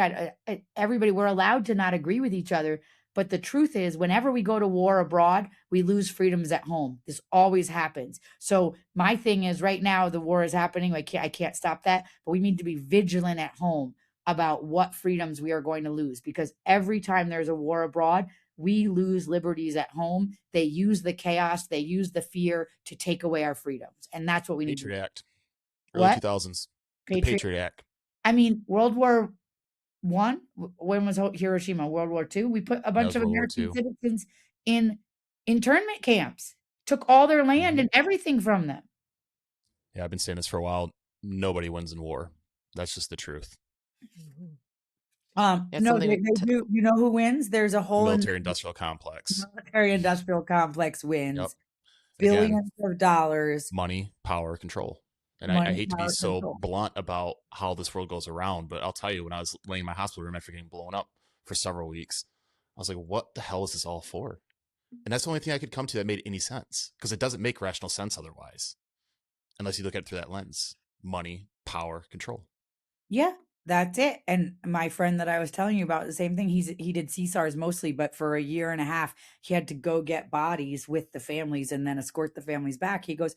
Everybody, we're allowed to not agree with each other. But the truth is, whenever we go to war abroad, we lose freedoms at home. This always happens. So my thing is right now, the war is happening. I can't stop that. But we need to be vigilant at home about what freedoms we are going to lose. Because every time there's a war abroad, we lose liberties at home. They use the chaos, they use the fear to take away our freedoms. And that's what we need to do. Patriot Act, early What? 2000s, the Patriot. Patriot Act. I mean, World War One, when was Hiroshima? World War Two. We put a bunch of World War American II. citizens in internment camps, took all their land Mhm. and everything from them. Yeah, I've been saying this for a while. Nobody wins in war. That's just the truth. Mhm. It's No, something they to, do. You know who wins? There's a whole Military industrial complex. military industrial complex Yep. wins Again, billions of dollars, money, power, control. And I money, hate to be power, so control. blunt about how this world goes around, but I'll tell you, when I was laying in my hospital room after getting blown up for several weeks, I was like, what the hell is this all for? And that's the only thing I could come to that made any sense, because it doesn't make rational sense otherwise, unless you look at it through that lens: money, power, control. Yeah, that's it. And my friend that I was telling you about, the same thing. He did CSARs mostly, but for a year and a half, he had to go get bodies with the families and then escort the families back. He goes,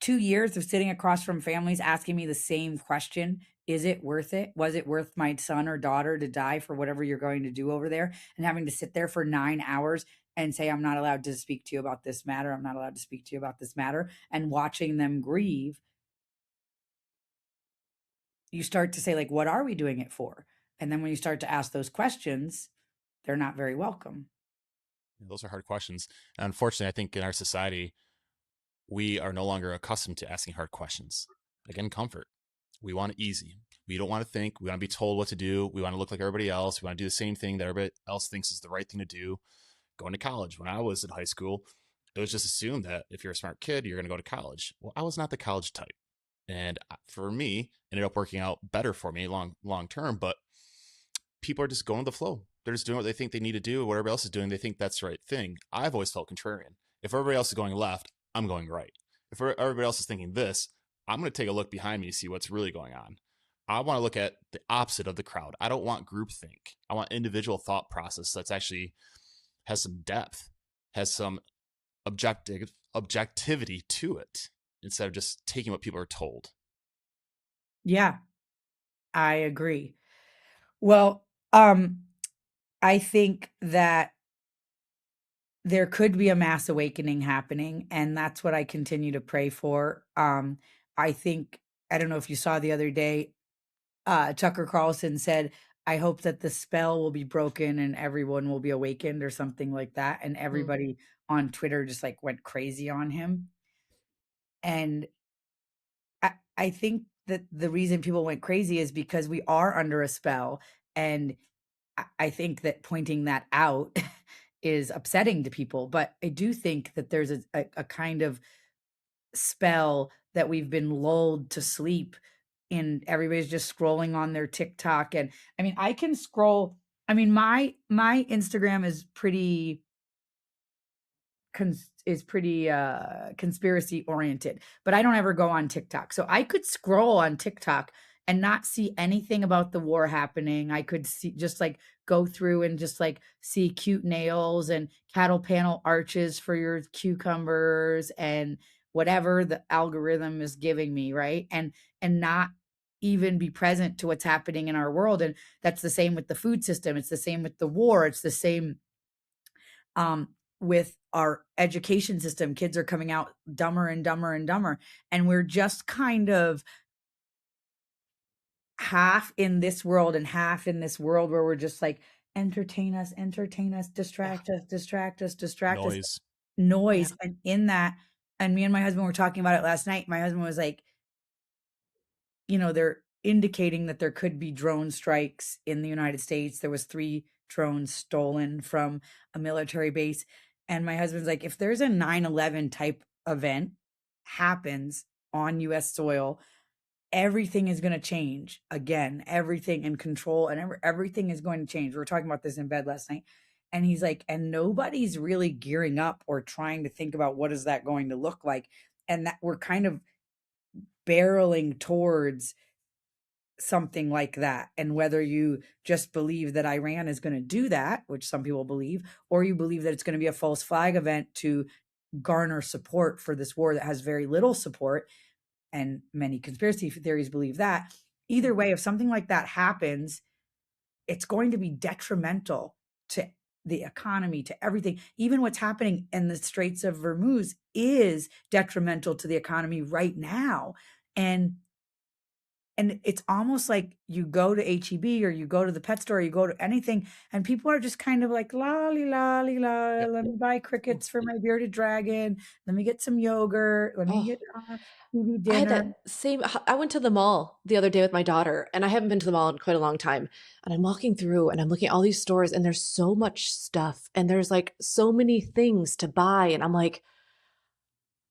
2 years of sitting across from families asking me the same question. Is it worth it? Was it worth my son or daughter to die for whatever you're going to do over there? And having to sit there for 9 hours and say, I'm not allowed to speak to you about this matter. I'm not allowed to speak to you about this matter. And watching them grieve, you start to say, like, what are we doing it for? And then when you start to ask those questions, they're not very welcome. Those are hard questions. And unfortunately, I think in our society, we are no longer accustomed to asking hard questions. Again, comfort. We want it easy. We don't want to think. We want to be told what to do. We want to look like everybody else. We want to do the same thing that everybody else thinks is the right thing to do. Going to college. When I was in high school, it was just assumed that if you're a smart kid, you're going to go to college. Well, I was not the college type. And for me, ended up working out better for me long term. But people are just going with the flow. They're just doing what they think they need to do. What everybody else is doing, they think that's the right thing. I've always felt contrarian. If everybody else is going left, I'm going right. If everybody else is thinking this, I'm going to take a look behind me to see what's really going on. I want to look at the opposite of the crowd. I don't want groupthink. I want individual thought process that's actually has some depth, has some objectivity to it, instead of just taking what people are told. Yeah, I agree. Well, I think that there could be a mass awakening happening, and that's what I continue to pray for. I think, I don't know if you saw the other day, Tucker Carlson said, I hope that the spell will be broken and everyone will be awakened or something like that. And mm, everybody on Twitter just like went crazy on him. And I think that the reason people went crazy is because we are under a spell. And I think that pointing that out is upsetting to people. But I do think that there's a kind of spell that we've been lulled to sleep, and everybody's just scrolling on their TikTok. And I mean, I can scroll. I mean, my Instagram is pretty conspiracy oriented, but I don't ever go on TikTok. So I could scroll on TikTok and not see anything about the war happening. I could see just like go through and just like see cute nails and cattle panel arches for your cucumbers and whatever the algorithm is giving me, right? And not even be present to what's happening in our world. And that's the same with the food system. It's the same with the war. It's the same um, with our education system. Kids are coming out dumber and dumber and dumber. And we're just kind of half in this world and half in this world where we're just like, entertain us, Yeah. distract us, Noise. yeah. noise. And in that, and me and my husband were talking about it last night. My husband was like, they're indicating that there could be drone strikes in the United States. There was 3 drones stolen from a military base. And my husband's like, if there's a 9/11 type event happens on US soil, everything is going to change again. Everything in control and everything is going to change. We were talking about this in bed last night. And he's like, and nobody's really gearing up or trying to think about what is that going to look like. And that we're kind of barreling towards something like that. And whether you just believe that Iran is going to do that, which some people believe, or you believe that it's going to be a false flag event to garner support for this war that has very little support, and many conspiracy theories believe that. Either way, if something like that happens, it's going to be detrimental to the economy, to everything. Even what's happening in the Straits of Hormuz is detrimental to the economy right now. And And it's almost like you go to HEB or you go to the pet store, you go to anything, and people are just kind of like, lolly, lolly, la, Yep. let me buy crickets for my bearded dragon. Let me get some yogurt. Let me Oh, get TV I had dinner. that same. I went to the mall the other day with my daughter, and I haven't been to the mall in quite a long time. And I'm walking through and I'm looking at all these stores, and there's so much stuff, and there's like so many things to buy. And I'm like,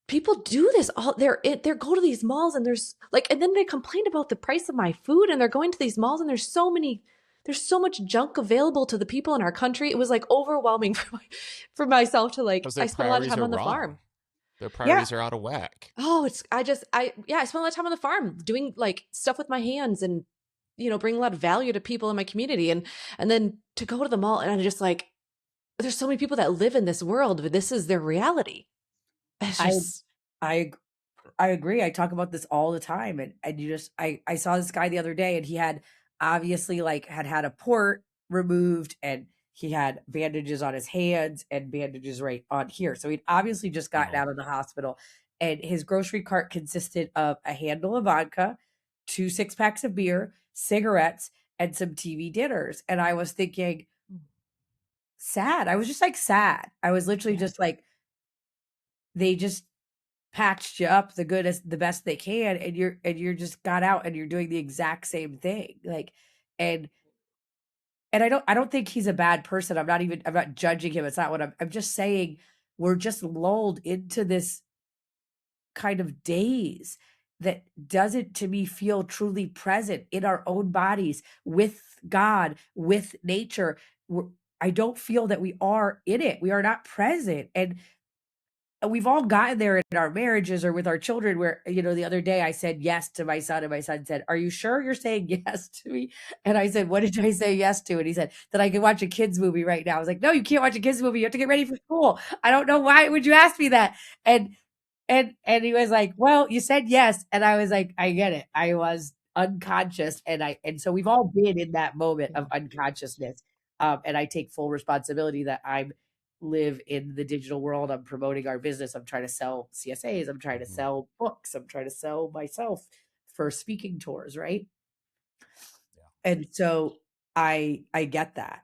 people do this all they're go to these malls and there's like, and then they complain about the price of my food, and they're going to these malls and there's so much junk available to the people in our country. It was like overwhelming for myself to like, Because I their spent a lot of priorities time are on the farm. wrong. Their Yeah. priorities are out of whack. Oh, it's I yeah, I spent a lot of time on the farm doing like stuff with my hands and bring a lot of value to people in my community, and then to go to the mall, and I'm just like, there's so many people that live in this world, but this is their reality. It's I just I I agree. I talk about this all the time. And you just I saw this guy the other day, and he had obviously like had a port removed, and he had bandages on his hands and bandages right on here. So he'd obviously just gotten Oh, out of the hospital. And his grocery cart consisted of a handle of vodka, 2 6-packs of beer, cigarettes, and some TV dinners. And I was thinking, sad. I was just like sad. I was literally yeah. just like, they just patched you up the best they can, and you're just got out and you're doing the exact same thing, like, and I don't think he's a bad person. I'm not judging him. It's not what I'm just saying. We're just lulled into this kind of daze that doesn't, to me, feel truly present in our own bodies with God, with nature. I don't feel that we are in it. We are not present. And we've all gotten there in our marriages or with our children where, the other day I said yes to my son, and my son said, "Are you sure you're saying yes to me?" And I said, "What did I say yes to?" And he said, "That I can watch a kids movie right now." I was like, "No, you can't watch a kids movie. You have to get ready for school." I don't know, why would you ask me that? And he was like, "Well, you said yes." And I was like, "I get it. I was unconscious." And so we've all been in that moment of Yeah. unconsciousness. And I take full responsibility that I'm live in the digital world. I'm promoting our business. I'm trying to sell CSAs. I'm trying to mhm. sell books. I'm trying to sell myself for speaking tours, right? Yeah. And so I get that.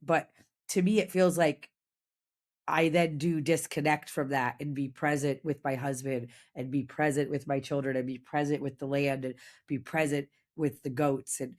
But to me it feels like I then do disconnect from that and be present with my husband and be present with my children and be present with the land and be present with the goats. And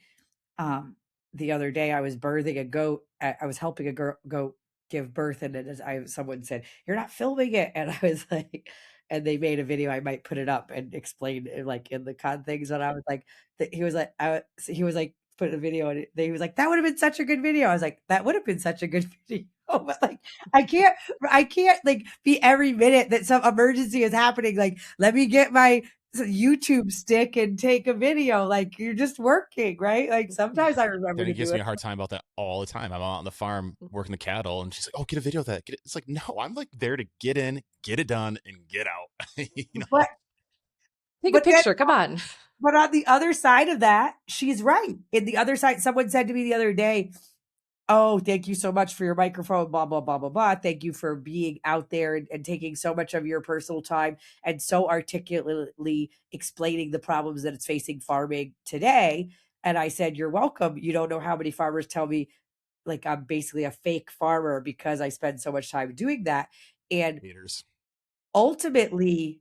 the other day I was birthing a goat. I was helping a goat give birth, and then someone said, "You're not filming it," and I was like, and they made a video. I might put it up and explain it, like in the con things. And I was like, he was like, put a video, and he was like, "That would have been such a good video." I was like, "That would have been such a good video." But like, I can't, I can't like be every minute that some emergency is happening. Like, let me get my YouTube stick and take a video. Like, you're just working, right? Like sometimes I remember Jenny to do gives me it. a hard time about that all the time. I'm out on the farm working the cattle, and she's like, "Oh, get a video of that." It's like, no, I'm like there to get in, get it done, and get out. you know, But Take a but then picture, come on. but on the other side of that, she's right. In the other side, someone said to me the other day, "Oh, thank you so much for your microphone, blah, blah, blah, blah, blah. Thank you for being out there and taking so much of your personal time and so articulately explaining the problems that it's facing farming today." And I said, "You're welcome. You don't know how many farmers tell me like I'm basically a fake farmer because I spend so much time doing that." And haters. ultimately,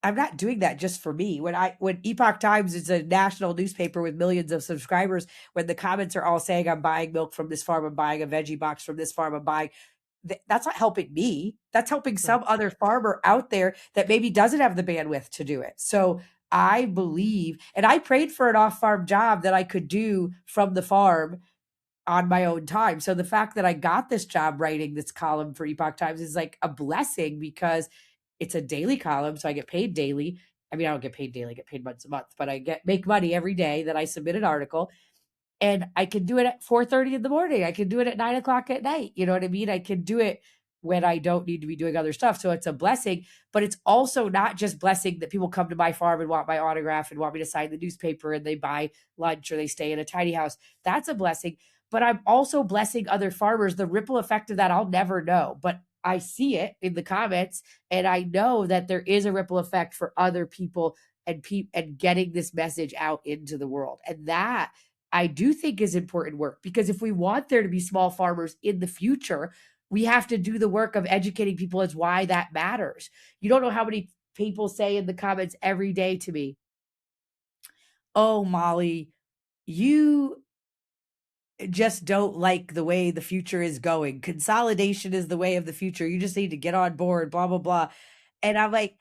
I'm not doing that just for me. When Epoch Times is a national newspaper with millions of subscribers, when the comments are all saying I'm buying milk from this farm, I'm buying a veggie box from this farm, I'm buying, that's not helping me. That's helping Right. some other farmer out there that maybe doesn't have the bandwidth to do it. So I believe, and I prayed for an off-farm job that I could do from the farm on my own time. So the fact that I got this job writing this column for Epoch Times is like a blessing because it's a daily column. So I get paid daily. I mean, I don't get paid daily, I get paid once a month, but I make money every day that I submit an article. And I can do it at 4:30 in the morning. I can do it at 9 o'clock at night. You know what I mean? I can do it when I don't need to be doing other stuff. So it's a blessing, but it's also not just blessing that people come to my farm and want my autograph and want me to sign the newspaper and they buy lunch or they stay in a tiny house. That's a blessing. But I'm also blessing other farmers. The ripple effect of that, I'll never know. But I see it in the comments, and I know that there is a ripple effect for other people and getting this message out into the world. And that I do think is important work, because if we want there to be small farmers in the future, we have to do the work of educating people as why that matters. You don't know how many people say in the comments every day to me, "Oh, Mollie, you just don't like the way the future is going. Consolidation is the way of the future. You just need to get on board, blah, blah, blah." And I'm like,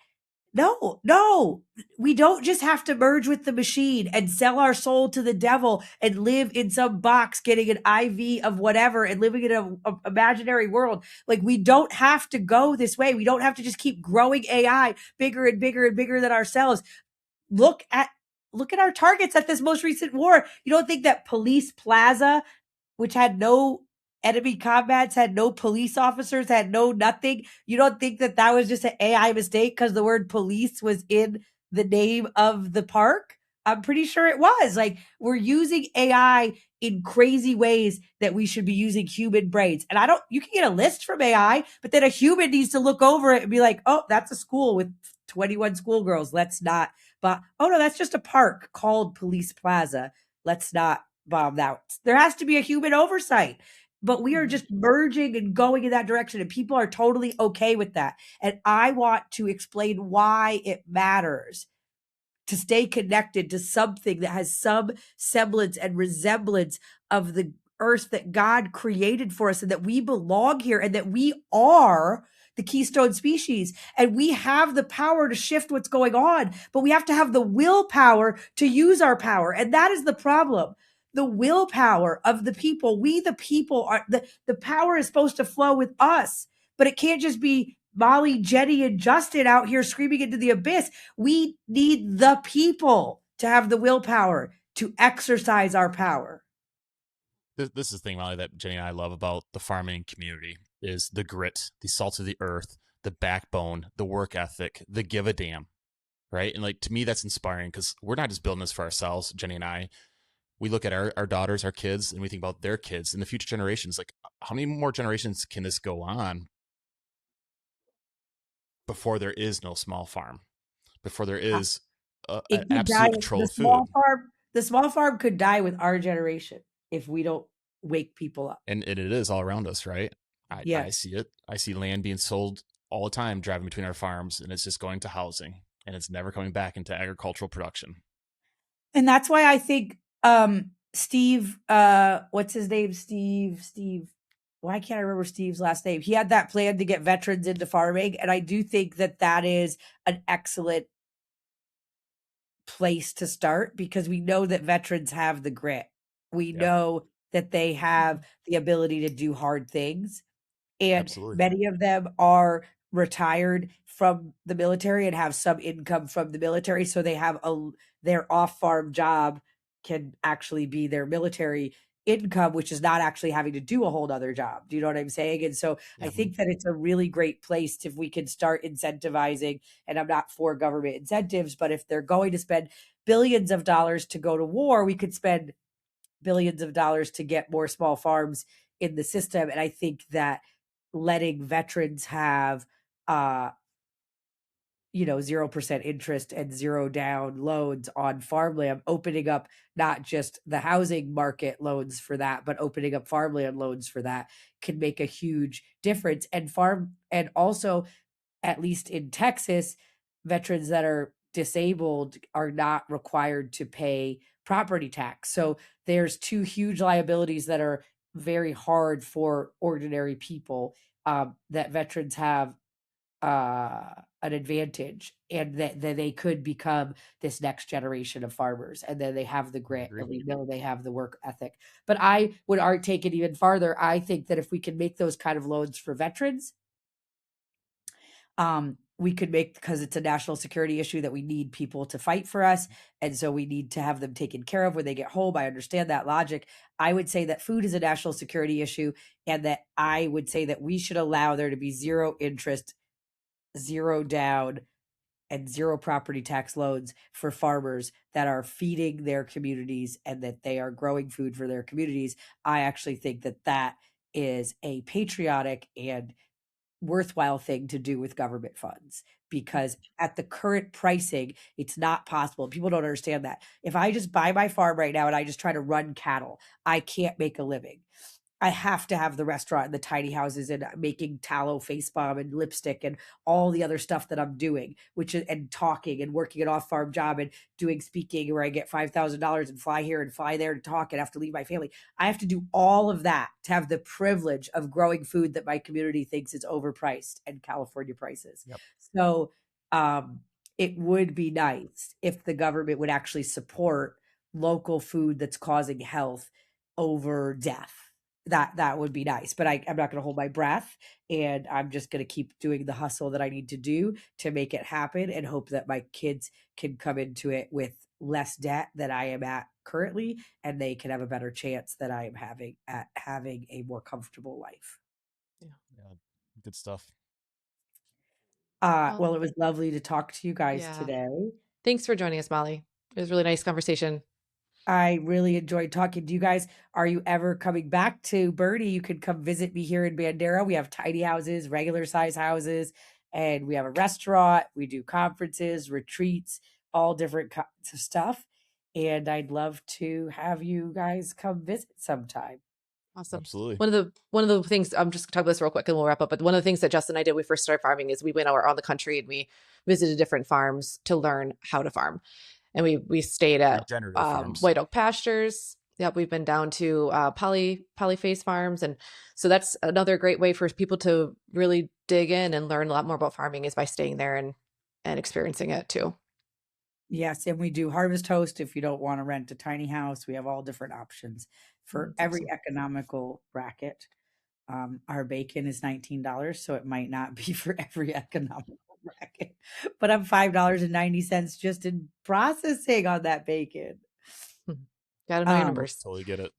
no, no, we don't just have to merge with the machine and sell our soul to the devil and live in some box getting an IV of whatever and living in a imaginary world. Like, we don't have to go this way. We don't have to just keep growing AI bigger and bigger and bigger than ourselves. Look at our targets at this most recent war. You don't think that Police Plaza, which had no enemy combats, had no police officers, had no nothing, you don't think that that was just an AI mistake because the word police was in the name of the park? I'm pretty sure it was. Like, we're using AI in crazy ways that we should be using human brains. And you can get a list from AI, but then a human needs to look over it and be like, oh, that's a school with 21 schoolgirls. Let's not. But, oh no, that's just a park called Police Plaza. Let's not bomb that. There has to be a human oversight. But we are just merging and going in that direction, and people are totally okay with that. And I want to explain why it matters to stay connected to something that has some semblance and resemblance of the earth that God created for us, and that we belong here, and that we are the keystone species, and we have the power to shift what's going on, but we have to have the willpower to use our power. And that is the problem. The willpower of the people. We, the people, are the power is supposed to flow with us, but it can't just be Mollie, Jenny, and Justin out here screaming into the abyss. We need the people to have the willpower to exercise our power. This is the thing, Molly, that Jenny and I love about the farming community is the grit, the salt of the earth, the backbone, the work ethic, the give a damn, right? And like, to me, that's inspiring because we're not just building this for ourselves, Jenny and I. We look at our daughters, our kids, and we think about their kids and the future generations. Like, how many more generations can this go on before there is no small farm, before there is an It could die. absolute control of food? The small farm could die with our generation if we don't wake people up. And it is all around us, right? I Yes. see it. I see land being sold all the time driving between our farms, and it's just going to housing, and it's never coming back into agricultural production. And that's why I think Steve, what's his name? Steve. Why can't I remember Steve's last name? He had that plan to get veterans into farming. And I do think that that is an excellent place to start, because we know that veterans have the grit. We know that they have the ability to do hard things. And Absolutely. many of them are retired from the military and have some income from the military. So they have their off-farm job can actually be their military income, which is not actually having to do a whole other job. Do you know what I'm saying? And so I think that it's a really great place if we can start incentivizing, and I'm not for government incentives, but if they're going to spend billions of dollars to go to war, we could spend billions of dollars to get more small farms in the system. And I think that letting veterans have 0% interest and zero down loans on farmland, opening up not just the housing market loans for that, but opening up farmland loans for that, can make a huge difference. And also, at least in Texas, veterans that are disabled are not required to pay property tax. So there's two huge liabilities that are very hard for ordinary people, that veterans have an advantage, and that they could become this next generation of farmers, and then they have the grit, and we know they have the work ethic. But I would take it even farther. I think that if we can make those kind of loans for veterans, we could make, because it's a national security issue that we need people to fight for us. And so we need to have them taken care of when they get home. I understand that logic. I would say that food is a national security issue, and that I would say that we should allow there to be zero interest, zero down, and zero property tax loans for farmers that are feeding their communities and that they are growing food for their communities. I actually think that that is a patriotic and worthwhile thing to do with government funds, because at the current pricing, it's not possible. People don't understand that. If I just buy my farm right now and I just try to run cattle, I can't make a living. I have to have the restaurant and the tiny houses and making tallow face balm and lipstick and all the other stuff that I'm doing, which is, and talking and working an off farm job and doing speaking where I get $5,000 and fly here and fly there to talk and have to leave my family. I have to do all of that to have the privilege of growing food that my community thinks is overpriced and California prices. Yep. So it would be nice if the government would actually support local food that's causing health over death. That would be nice, but I'm not going to hold my breath, and I'm just going to keep doing the hustle that I need to do to make it happen, and hope that my kids can come into it with less debt than I am at currently, and they can have a better chance that I am having at having a more comfortable life. Yeah, good stuff. Well, it was lovely to talk to you guys today. Thanks for joining us, Mollie. It was a really nice conversation. I really enjoyed talking to you guys. Are you ever coming back to Bernie? You can come visit me here in Bandera. We have tiny houses, regular size houses, and we have a restaurant. We do conferences, retreats, all different kinds of stuff. And I'd love to have you guys come visit sometime. Awesome. Absolutely. One of the things, I'm just talking about this real quick and we'll wrap up. But one of the things that Justin and I did when we first started farming is we went around the country and we visited different farms to learn how to farm. And we stayed at White Oak Pastures. Yep, we've been down to polyface farms, and so that's another great way for people to really dig in and learn a lot more about farming is by staying there and experiencing it too. Yes, and we do harvest host if you don't want to rent a tiny house. We have all different options for every economical bracket. Our bacon is $19, so it might not be for every economical bracket, but I'm $5.90 just in processing on that bacon. Gotta know your numbers. Totally get it.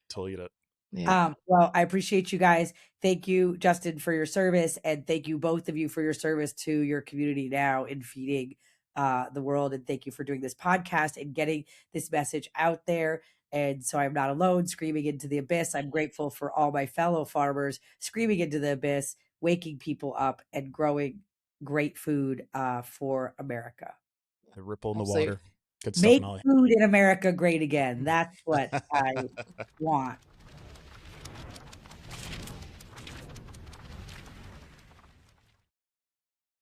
Yeah. Well, I appreciate you guys. Thank you, Justin, for your service, and thank you both of you for your service to your community now in feeding the world. And thank you for doing this podcast and getting this message out there. And so I'm not alone screaming into the abyss. I'm grateful for all my fellow farmers screaming into the abyss, waking people up and growing great food for America. The ripple in the water. Good stuff, Make Mollie. food in America great again. That's what I want.